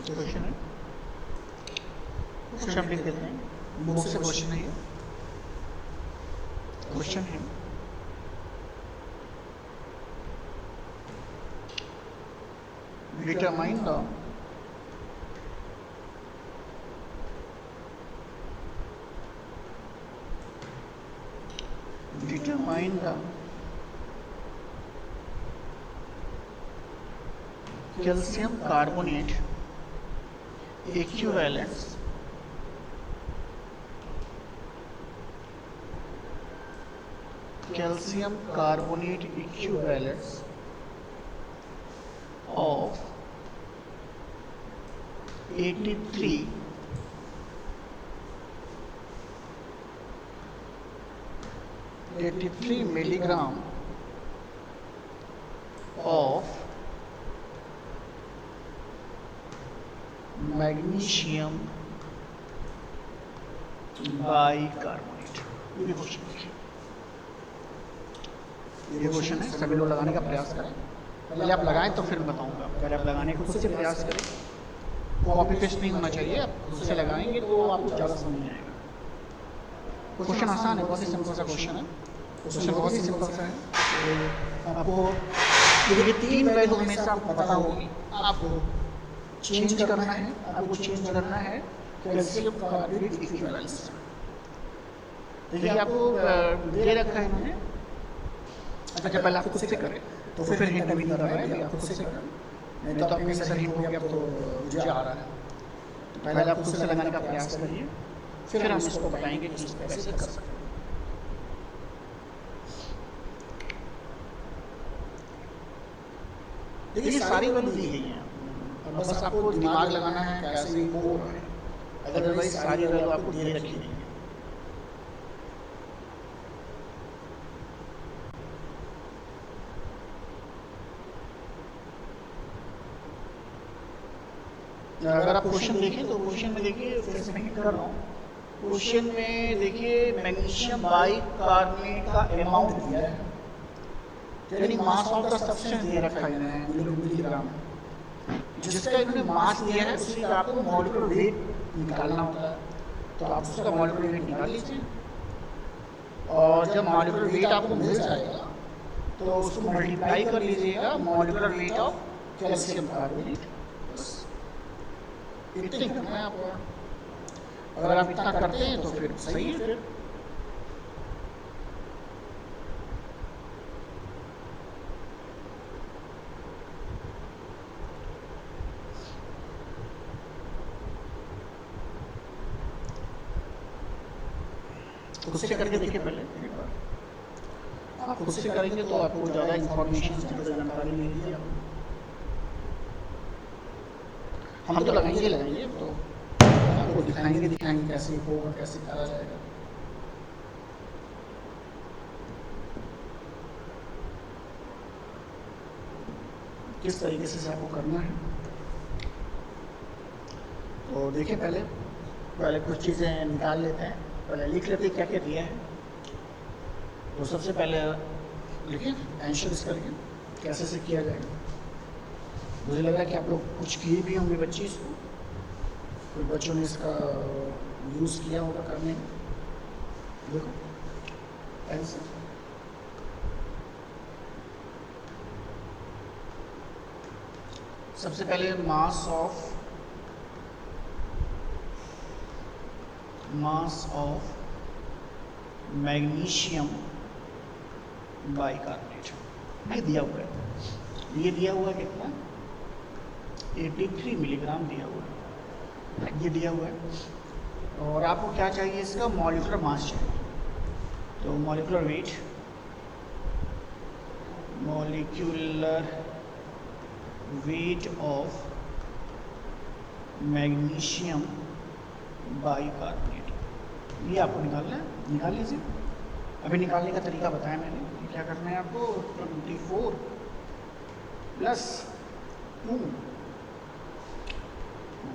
क्वेश्चन है, क्वेश्चन हम लिख देते हैं। बुक से क्वेश्चन है, क्वेश्चन है determine the calcium carbonate equivalence of 83 + 83 milligram of magnesium bicarbonate. ये क्वेश्चन देखिए, ये क्वेश्चन है, सभी लोग लगाने का प्रयास करें। पहले आप लगाएं तो फिर बताऊंगा। पहले आप लगाने का खुद से प्रयास करें, कॉपी पेस्ट नहीं होना चाहिए। आप खुद से लगाएंगे तो आपको ज़्यादा समझ में आएगा। क्वेश्चन आसान है, बहुत ही सिंपल सा क्वेश्चन है। क्वेश्चन बहुत ही सिंपल सा है। तो आपको ये 3 वैल्यू हमेशा आपको पता होगी। आपको चेंज करना है, आपको चेंज करना है कैल्शियम कार्बोनेट इक्विवेलेंस। देखिए आपको दे रखा है इन्होंने। अच्छा पहले आप खुद से करें तो फिर हिंट भी नहीं दे रहा है, आप खुद से करें, नहीं तो आपके सर हिंट हो गया तो मुझे आ रहा है। तो पहले आप खुद से लगाने का प्रयास करिए, फिर हम इसको बताएंगे कि इसको कैसे कर सकते हैं। देखिए सारी वैल्यू दी गई है, बस आपको दिमाग लगाना है कैसे हो रहा है। अदरवाइज सारी वैल्यू आपको दे रखी नहीं है। अगर आप क्वेश्चन देखें तो क्वेश्चन में देखिए, फिर से मैं हिट कर रहा हूँ। क्वेश्चन में देखिए मैग्नीशियम बाइकार्बोनेट का अमाउंट दिया है, यानी मास ऑफ द सब्सटेंस दे रखा है इन्होंने मिलीग्राम, जिसका इन्होंने मास दिया है उसी का आपको मॉलिक्यूलर वेट निकालना होता है। तो आप उसका मॉलिक्यूलर वेट निकाल लीजिए, और जब मॉलिक्यूलर वेट आपको मिल जाएगा तो उसको मल्टीप्लाई कर लीजिएगा molecular weight of calcium carbonate. इतनी करना है आपको। अगर आप इतना करते हैं तो फिर सही है। फिर खुद से करके देखिए पहले एक बार। आप खुद से करेंगे तो आपको ज़्यादा इंफॉर्मेशन, ज़्यादा जानकारी मिलेगी। हम तो लगाएंगे तो आपको दिखाएंगे कैसे होगा, कैसे करा जाएगा। किस तरीके से आपको करना है। तो देखिए पहले कुछ चीज़ें निकाल लेते हैं, पहले लिख लेते हैं क्या क्या दिया है। तो सबसे पहले लिखिए आंसर इसका, लिखिए कैसे से किया जाएगा। मुझे लग रहा है कि आप लोग कुछ किए भी होंगे बच्चे इसको, कुछ बच्चों ने इसका यूज़ किया होगा करने में। देखो आंसर सबसे पहले मास ऑफ मैग्नीशियम बाइकार्बोनेट ये दिया हुआ है। ये दिया हुआ है कितना, 83 मिलीग्राम दिया हुआ है, ये दिया हुआ है। और आपको क्या चाहिए, इसका मॉलिक्यूलर मास चाहिए। तो molecular weight of magnesium bicarbonate, ये आपको निकालना है। निकाल लीजिए। अभी निकालने का तरीका बताया मैंने। क्या करना है आपको, 24 प्लस 2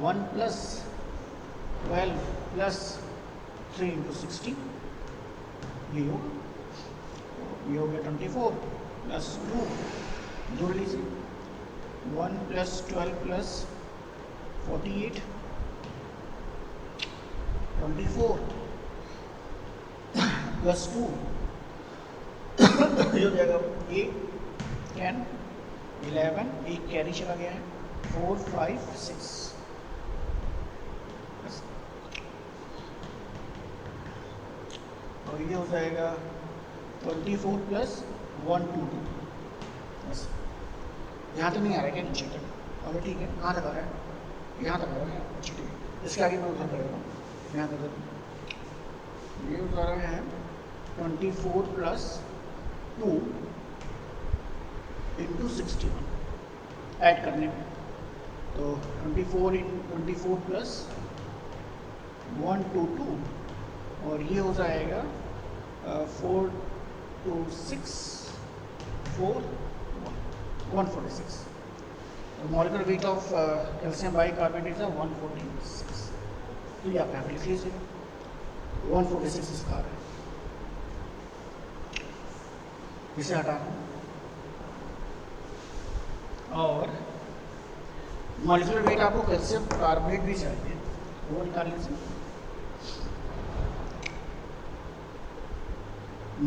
1 प्लस 12 प्लस 3 इंटू 60, ये हो गया 24 प्लस 2, जोड़ लीजिए 1 प्लस 12 प्लस 48, 24 प्लस 2 ये हो जाएगा 8 10 11, एक कैरी चला गया है, 4 5 6। और ये हो जाएगा 24 प्लस 1 2 2। बस यहाँ तक नहीं आ रहा है क्या, नीचे तक? और ठीक है, कहाँ तक आ रहा है? यहाँ तक आ रहा है। अच्छा ठीक है, इसके आगे मैं उधर करेगा, यहाँ तक। ये उधर है 24 प्लस 2 इंटू 61 ऐड करने में। तो 24 प्लस 1 2 2, और ये हो जाएगा 4 146. Molecular weight of calcium bicarbonate is 146. तो ये आप यहाँ पे लिख लीजिए 146 इसका आ रहा है, इसे हटाना। और मॉलिक्यूलर वेट आपको कैल्शियम कार्बोनेट भी चाहिए, वो निकाल लीजिए।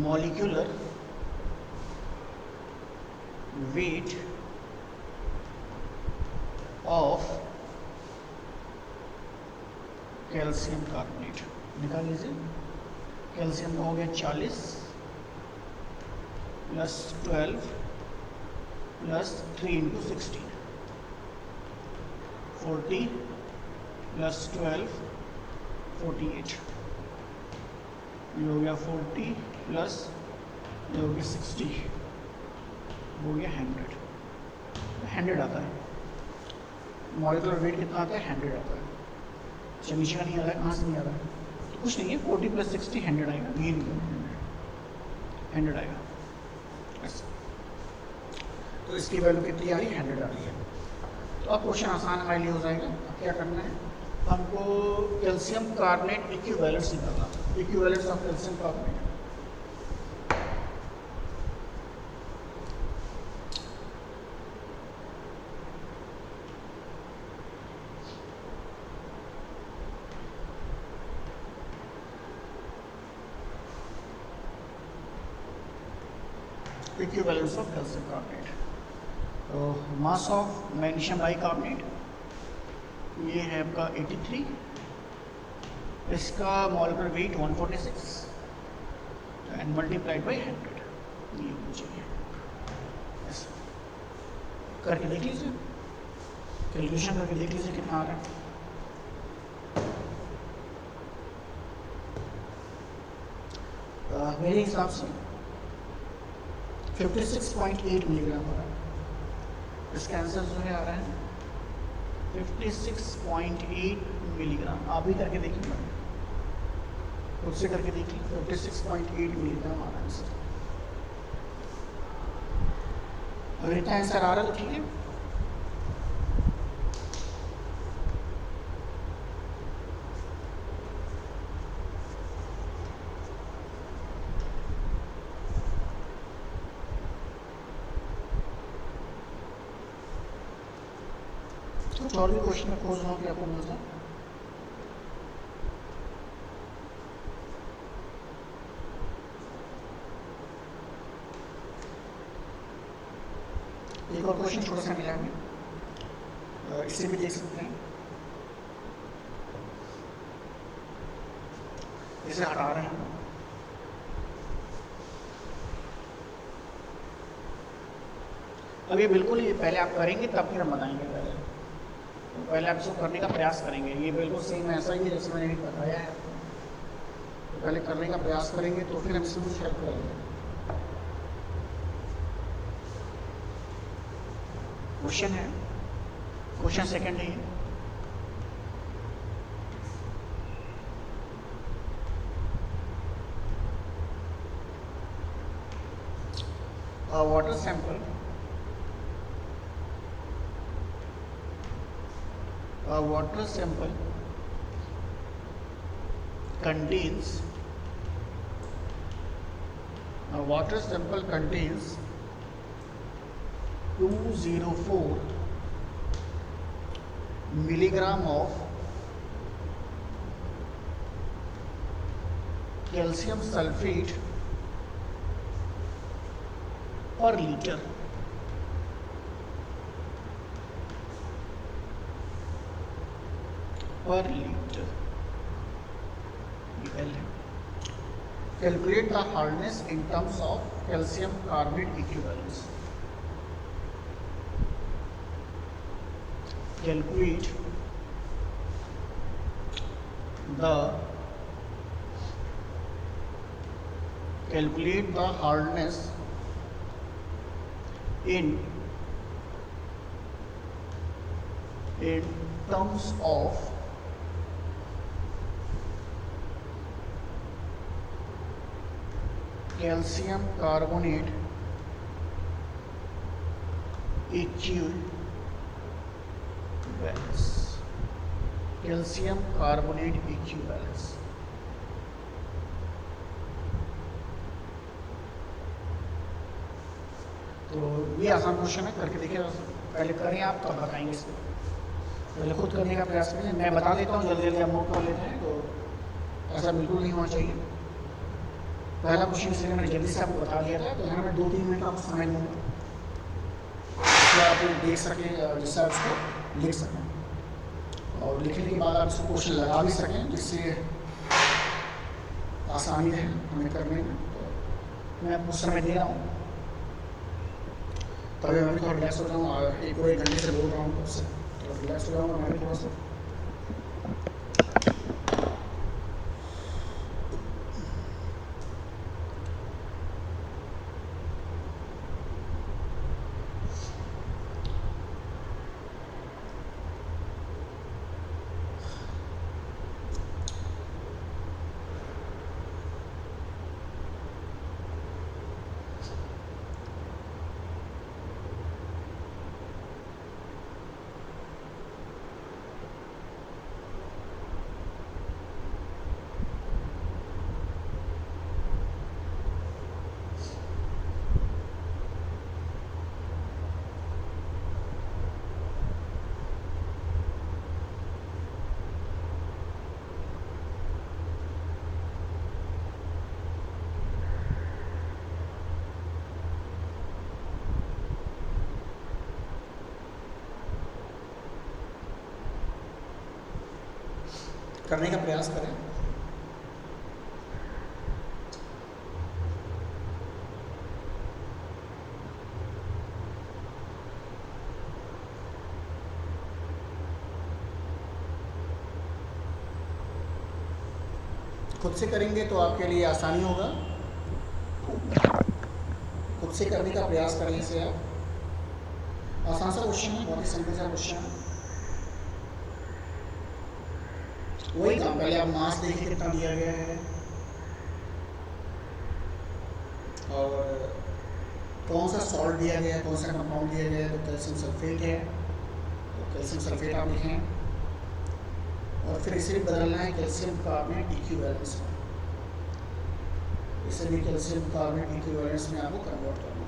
Molecular weight of calcium carbonate निकाल लीजिए। कैल्शियम का हो गया 40 प्लस 12 प्लस 3 इंटू 16, 40 प्लस 12 48, ये हो गया 40 प्लस ये हो गया 60, हो गया 100 आता है। मॉलिक्यूलर वेट कितना आता है? 100 आता है। अच्छा नीचे का नहीं आ रहा है, कहाँ से नहीं आ रहा है? तो कुछ नहीं है, 40 प्लस 60 100 आएगा, ये 100 आएगा ऐसा। तो इसकी वैल्यू कितनी आ रही है? 100 आ रही है। तो अब क्वेश्चन आसान हमारे लिए हो जाएगा। अब क्या करना है, हमको कैल्शियम कार्बोनेट इक्विवेलेंट्स निकालना, equivalents of calcium carbonate. Equivalence of calcium carbonate. तो मास ऑफ मैग्नीशियम बाइकार्बोनेट ये है आपका 83, इसका molecular weight 146 and multiplied by 100, ये होना चाहिए ऐसा। करके देख लीजिए, कैलकुलेशन करके देख लीजिए कितना आ रहा है। मेरे हिसाब से 56.8 मिलीग्राम आ रहा है। इसका आंसर जो है आ रहा है 56.8 मिलीग्राम। आप भी करके देखिए, खुद से करके देखिए, 56.8 मिलीग्राम आ रहा है आंसर। अगर इतना आंसर आ रहा है तो ठीक है। कुछ और भी क्वेश्चन में खोज रहा हूँ कि आपको मिल जाए। एक और क्वेश्चन छोटा सा मिला है, इसे भी देख सकते हैं। इसे हटा रहे हैं। अब ये बिल्कुल ही पहले आप करेंगे तब फिर हम बताएंगे। पहले आप इसको करने का प्रयास करेंगे। ये बिल्कुल सेम ऐसा ही है जैसे मैंने भी बताया है। तो पहले करने का प्रयास करेंगे तो फिर हम इसमें कुछ हेल्प करेंगे। क्वेश्चन है, क्वेश्चन सेकंड है। Water sample a water sample contains 204 milligram of calcium sulfate per liter। per liter, L है। Calculate the hardness in terms of calcium carbonate equivalence। Calculate the hardness in terms of calcium carbonate equivalence, calcium carbonate equivalence. तो ये आसान question है, करके देखिए। पहले करें आप तब बताएंगे इसको, पहले खुद करने का प्रयास करें। मैं बता देता हूँ, जल्दी जल्दी आप नोट कर लेते हैं, तो ऐसा बिल्कुल नहीं होना चाहिए। पहला क्वेश्चन इसलिए मैंने जल्दी से आपको बता दिया था, तो यहाँ मैं 2-3 मिनट आपको समय दूँगा, तो आप देख सकें, जिससे आप उसको लिख सकें, और लिखने के बाद आप इसको क्वेश्चन लगा भी सकें, जिससे आसानी है हमें करने में। तो मैं आपको समय दे रहा हूँ, तभी मैं भी थोड़ा रिलैक्स हो जाऊँ। एक घंटे से बोल रहा हूँ, उससे थोड़ा रिलैक्स हो जाऊँगा मैं भी थोड़ा सा। करने का प्रयास करें। खुद से करेंगे तो आपके लिए आसानी होगा, खुद से करने का प्रयास करें इसे आप। आसान सा क्वेश्चन है, बहुत ही सिंपल सा क्वेश्चन है। वही काम, पहले आप मास देखिए कितना दिया गया है, और कौन सा सॉल्ट दिया गया है, कौन सा कंपाउंड दिया गया है। तो कैल्शियम सल्फेट है, तो कैल्शियम सल्फेट आप लिखें, और फिर इसे भी बदलना है कैल्शियम कार्बोनेट इक्विवेलेंस में। इसे भी कैल्शियम कार्बोनेट इक्विवेलेंस में आपको कन्वर्ट करना है।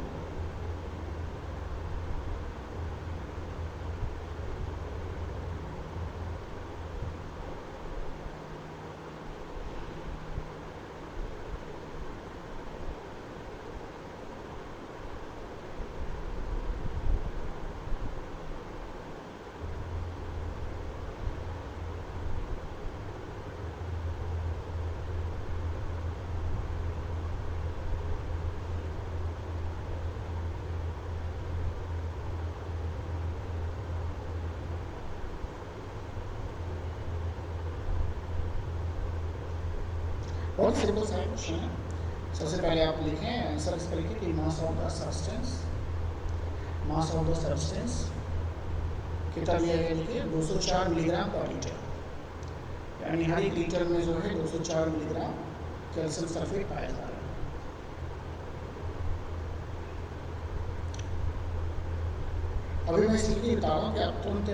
बहुत सिंपल सा क्वेश्चन है। सबसे पहले आप लिखें आंसर इसका, लिखें कि मास of the substance, mass of the substance कितना दिया गया, लिखिए 204 मिलीग्राम पर लीटर, यानी हर एक लीटर में जो है 204 मिलीग्राम कैल्शियम सल्फेट पाया जा रहा है। अभी मैं इसलिए बता रहा हूँ कि आप तुरंत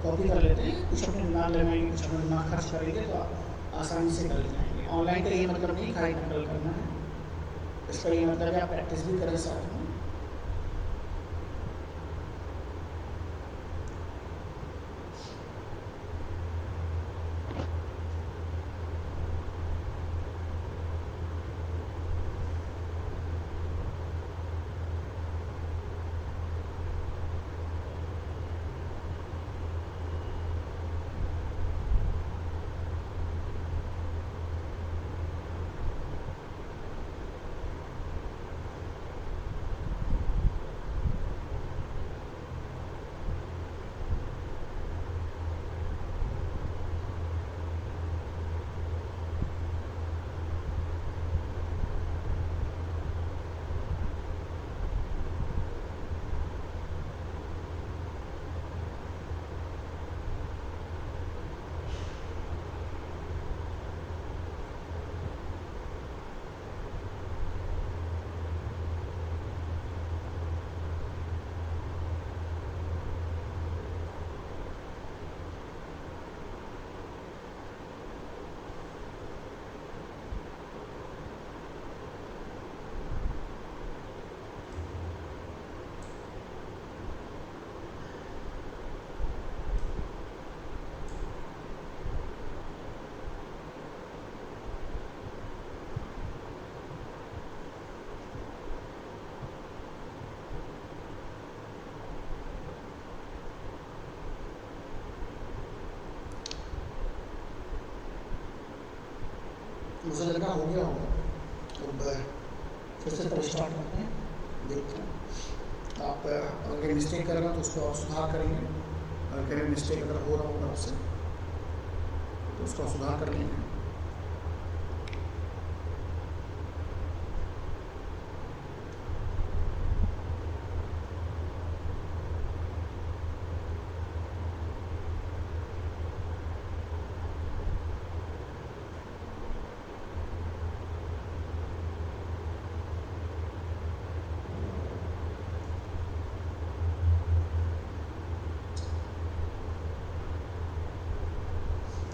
कॉपी कर लेते हैं, कुछ अपने दिमाग लगाएंगे, कुछ अपना दिमाग खर्च करेंगे, तो आप आसानी से कर जाएंगे। ऑनलाइन का ये मतलब नहीं खाली नकल करना है, इसका ये मतलब है आप प्रैक्टिस भी करें साथ में। मुझे लगा हो गया होगा, तो फिर से तो स्टार्ट करते हैं, देखते हैं। आप अगर मिस्टेक कर रहे हो तो उसको आप सुधार करेंगे, अगर कहीं मिस्टेक अगर हो रहा होगा आपसे तो उसको आप सुधार कर लेंगे।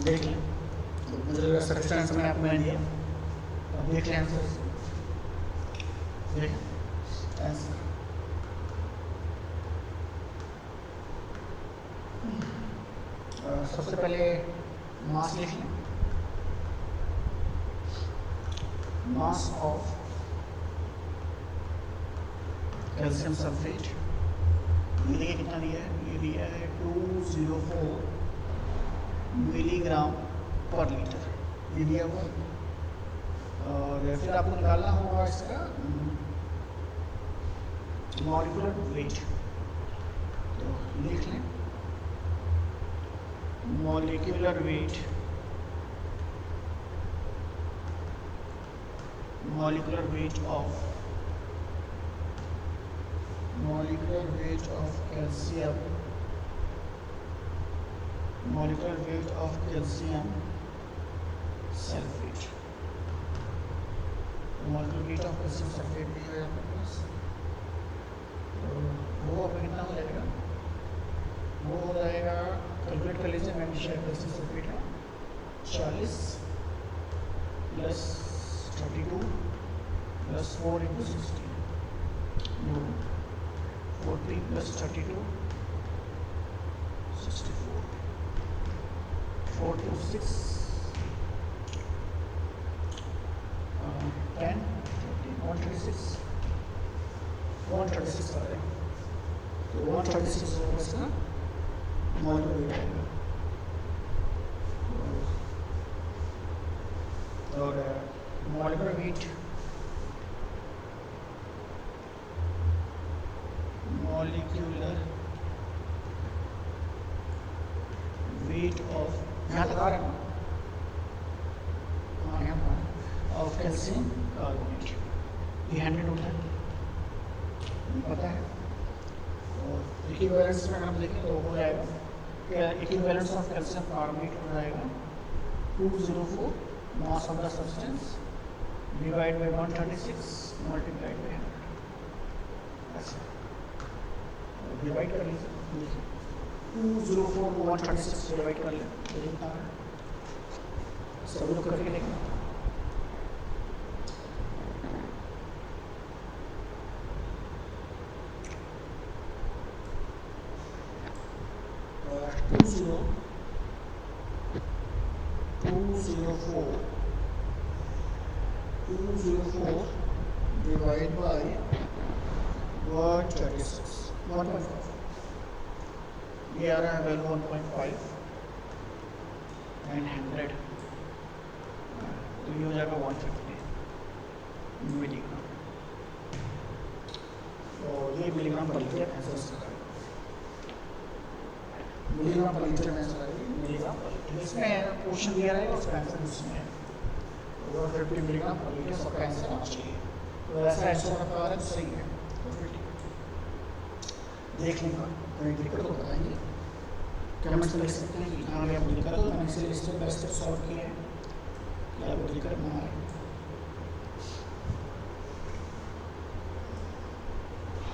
देख लें, तो मुझे सटिस्फाइड आंसर मैंने आपको मैंने दिया। अब देख लें आंसर, देखें आंसर। सबसे पहले मास लिख लें, मास ऑफ कैल्शियम सल्फेट, ये देखिए कितना दिया है, ये दिया है 204 मिलीग्राम पर लीटर, ये दिया हुआ। और फिर आपको निकालना होगा इसका मॉलिक्यूलर वेट, तो लिख लें molecular weight, molecular weight of calcium, molecular weight of calcium sulfate, molecular weight of calcium sulfate भी है आपके पास, तो वो आपका कितना हो जाएगा, वो हो जाएगा, कैलकुलेट कर लीजिए, मैग्नीशियम कैल्शियम सल्फेट है 40 plus 32 plus 4 into 16, 40 plus 32 64, 4 to 6 10 20 136 136 आ रहा है, तो 136 होगा इसका मॉलिक्यूलर वेट आएगा। और molecular weight, molecular weight of, यहाँ तक आ रहा है ना, हाँ यहाँ पर ऑफ कैल्शियम कार्बोनेट, ये 100 होता है, पता है। और इक्विवेलेंस में हम देखें तो हो जाएगा, क्या इक्विवेलेंस ऑफ कैल्शियम कार्बोनेट हो जाएगा 204 मास of the substance divide by 136 multiplied by 100, ऐसा डिवाइड कर लीजिए, 204 को 136 से डिवाइड कर लें, तो कितना है, सब लोग करके देखें। और 204 डिवाइड बाई 136 1.5, ये आ रहा है वैल्यू 1.5 एंड 100, तो ये हो जाएगा 150 मिलीग्राम, और ये मिलीग्राम पर लीटर आंसर है, मिलीग्राम पर लीटर आंसर है, मिलीग्राम पर लीटर, इसमें क्वेश्चन दिया रहेगा उसका आंसर उसमें है, 150 मिलीग्राम पर लीटर सबका आंसर आना चाहिए, तो ऐसा आंसर आपका आ रहा है तो सही है, देख लेंगे, कोई दिक्कत तो बताएंगे, कमेंट्स में लिख सकते हैं कि हाँ आपको दिक्कत हो, मैंने इसे स्टेप बाय स्टेप सॉल्व किया है, क्या आपको दिक्कत ना आए।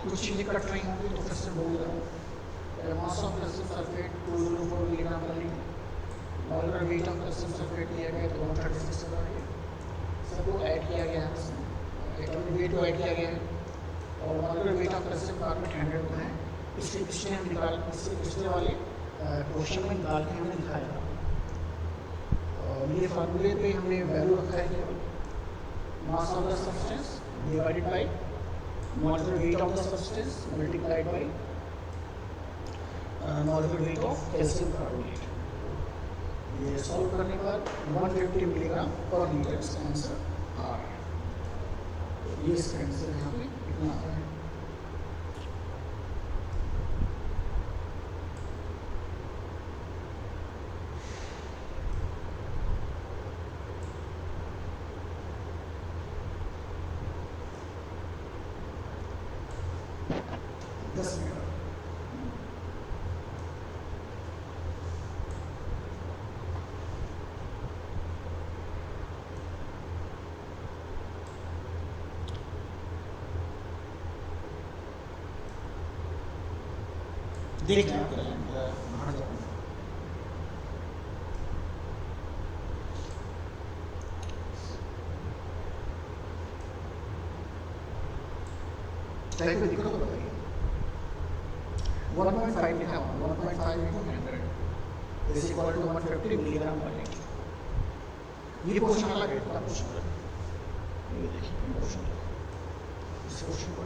कुछ चीज़ें कट रही होंगी तो फिर से बोल रहा हूँ, mass of calcium sulphate 204 milligram पर litre, molecular weight of calcium sulphate दिया गया तो 136 आ रही है, सबको ऐड किया गया है, इसमें वेट को ऐड किया गया है, और molecular weight of calcium carbonate 100 होता है, इसलिए पिछले हम निकाल, इससे पिछले वाले क्वेश्चन में निकाल के हमने दिखाया, और ये फार्मूले पे हमने वैल्यू रखा है केवल मास of the substance divided by molecular weight of the substance multiplied by molecular weight of calcium carbonate, ये सॉल्व करने के बाद 150 मिलीग्राम पर लीटर इसका आंसर आ रहा है। तो ये इसका आंसर यहाँ पे कितना आ रहा है। देख लें बाहर जाओ। कोई दिक्कत तो बताइए। 1.5 लिखा हुआ 1.5 into 100 is equal to 150 milligram पर लीटर। ये क्वेश्चन अलग है, इतना क्वेश्चन अलग है। ये देखिए क्वेश्चन इस क्वेश्चन को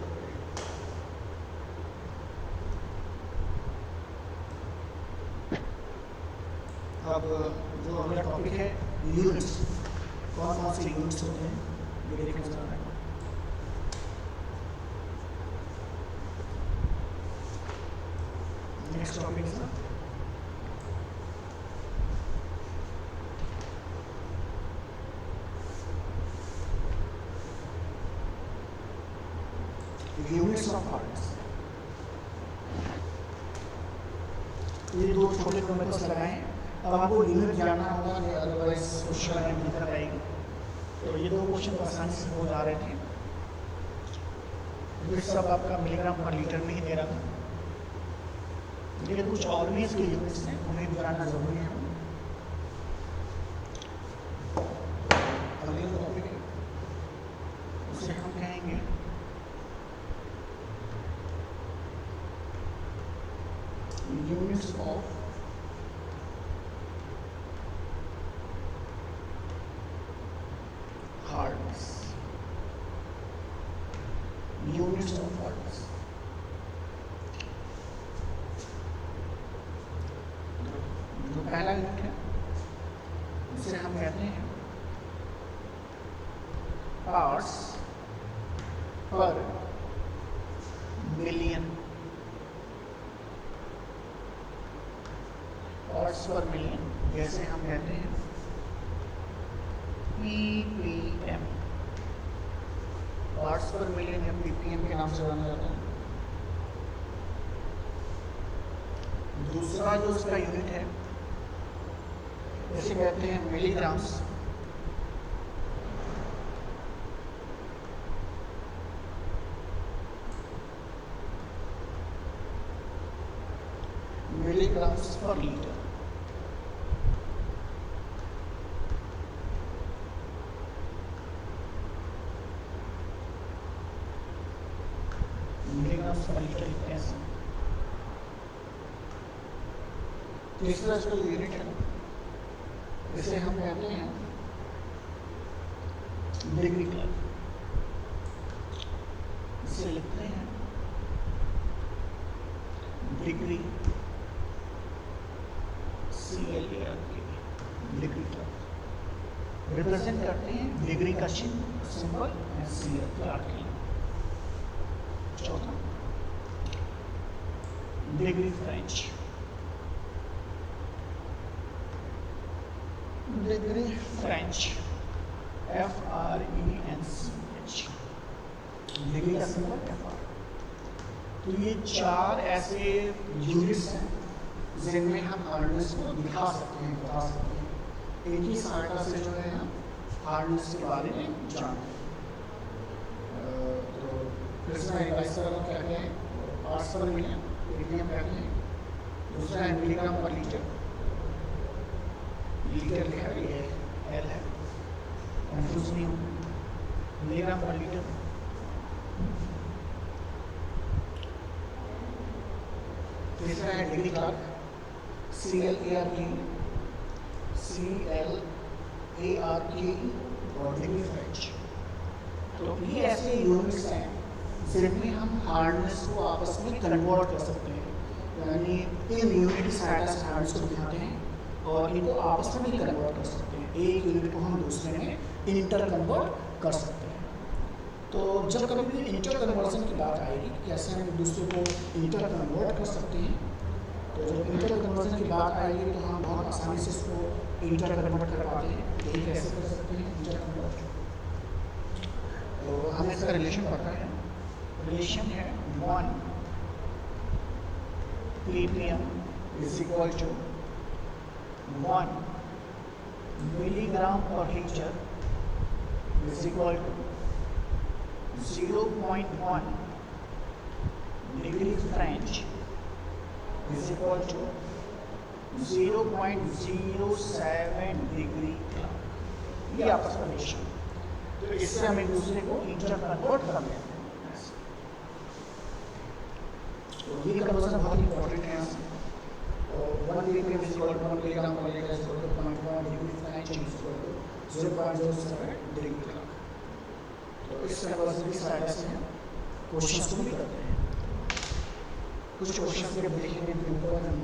अब जो अगला टॉपिक है यूनिट्स, कौन कौन से यूनिट्स होते हैं ये देखना चाह रहे हैं। नेक्स्ट टॉपिक है यूनिट्स ऑफ हार्ट्स। ये दो छोटे नंबर्स लगाए हैं। अब आपको यूनिट जानना होगा, अदरवाइज क्वेश्चन में दिक्कत आएगी। तो ये दो क्वेश्चन आसानी से हो जा रहे थे। ये सब आपका मिलीग्राम पर लीटर में ही दे रहा था, लेकिन कुछ और भी इसके यूनिट्स हैं, उन्हें भी जानना जरूरी है। अगले टॉपिक है उसे हम कहेंगे units of hearts. Units of hearts जो पहला यूनिट है उसे हम कहते हैं पार्ट्स पर मिलियन। पार्ट्स पर मिलियन जैसे हम कहते हैं ppm। पार्ट्स पर मिलियन या ppm के नाम से जाना जाता है। दूसरा जो इसका यूनिट है इसे कहते हैं मिलीग्राम्स। मिलीग्राम्स पर लीटर। मिलीग्राम्स पर लीटर लिखते हैं। तीसरा इसका यूनिट है इसे हम कहते हैं डिग्री क्लब। इसे लिखते हैं degree CLAR degree club. Represent करते हैं डिग्री का चिन्ह सिंबल CL। चौथा degree French. Degree French FRENCH। Degree का सिंबल FR। तो ये चार ऐसे यूनिट्स हैं जिनमें हम हार्डनेस को दिखा सकते हैं, बता सकते हैं। इनकी सहायता से जो है हम हार्डनेस के बारे में जानते हैं। तो फिर से मैं रिवाइज कर रहा हूँ, क्या क्या है। पार्ट्स पर मिलियन ppm कहते हैं। दूसरा है मिलीग्राम पर लीटर। लीटर लिखा है, ये L है, कंफ्यूज नहीं हो। मिलीग्राम पर लीटर। तीसरा है डिग्री क्लार्क CLARK और डिग्री फ्रेंच। तो ये ऐसे यूनिट्स हैं जिनमें हम हार्डनेस को आपस में कन्वर्ट कर सकते हैं, यानी इन यूनिट की सहायता से हार्डनेस को दिखाते हैं। और इनको आपस में भी कन्वर्ट कर सकते हैं, एक यूनिट को हम दूसरे में इंटर कन्वर्ट कर सकते हैं। तो जब कभी भी इंटर कन्वर्जन की बात आएगी कि कैसे हम एक दूसरे को इंटर कन्वर्ट कर सकते हैं, तो जब इंटर कन्वर्जन की बात आएगी तो हम बहुत आसानी से इसको इंटर कन्वर्ट कर पाते हैं। यही कैसे कर सकते हैं इंटर कन्वर्ट? तो हमें इसका रिलेशन पता है। रिलेशन है 1 ppm is equal to 1 milligram पर litre is equal to 0.1 degree French is equal to 0.07 degree Clark. ये आपस का रिलेशन। तो इससे हम एक दूसरे को इंटर कन्वर्ट कर लेते हैं। तो ये कन्वर्जन बहुत इंपॉर्टेंट है। और 1 ppm is equal to 1 milligram पर litre is equal to 0.1 degree French is equal to 0.07 degree Clark. तो इस कन्वर्जन की सहायता से हम क्वेश्चंस को भी करते हैं। कुछ क्वेश्चंस के देखेंगे इनके ऊपर हम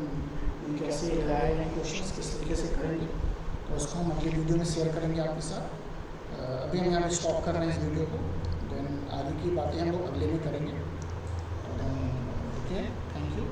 कैसे लाए हैं क्वेश्चंस, किस तरीके से करेंगे, तो उसको हम अगले वीडियो में शेयर करेंगे आपके साथ। अभी हम यहाँ पे स्टॉप कर रहे हैं इस वीडियो को, देन आगे की बातें हम लोग अगले में करेंगे। Okay, thank you.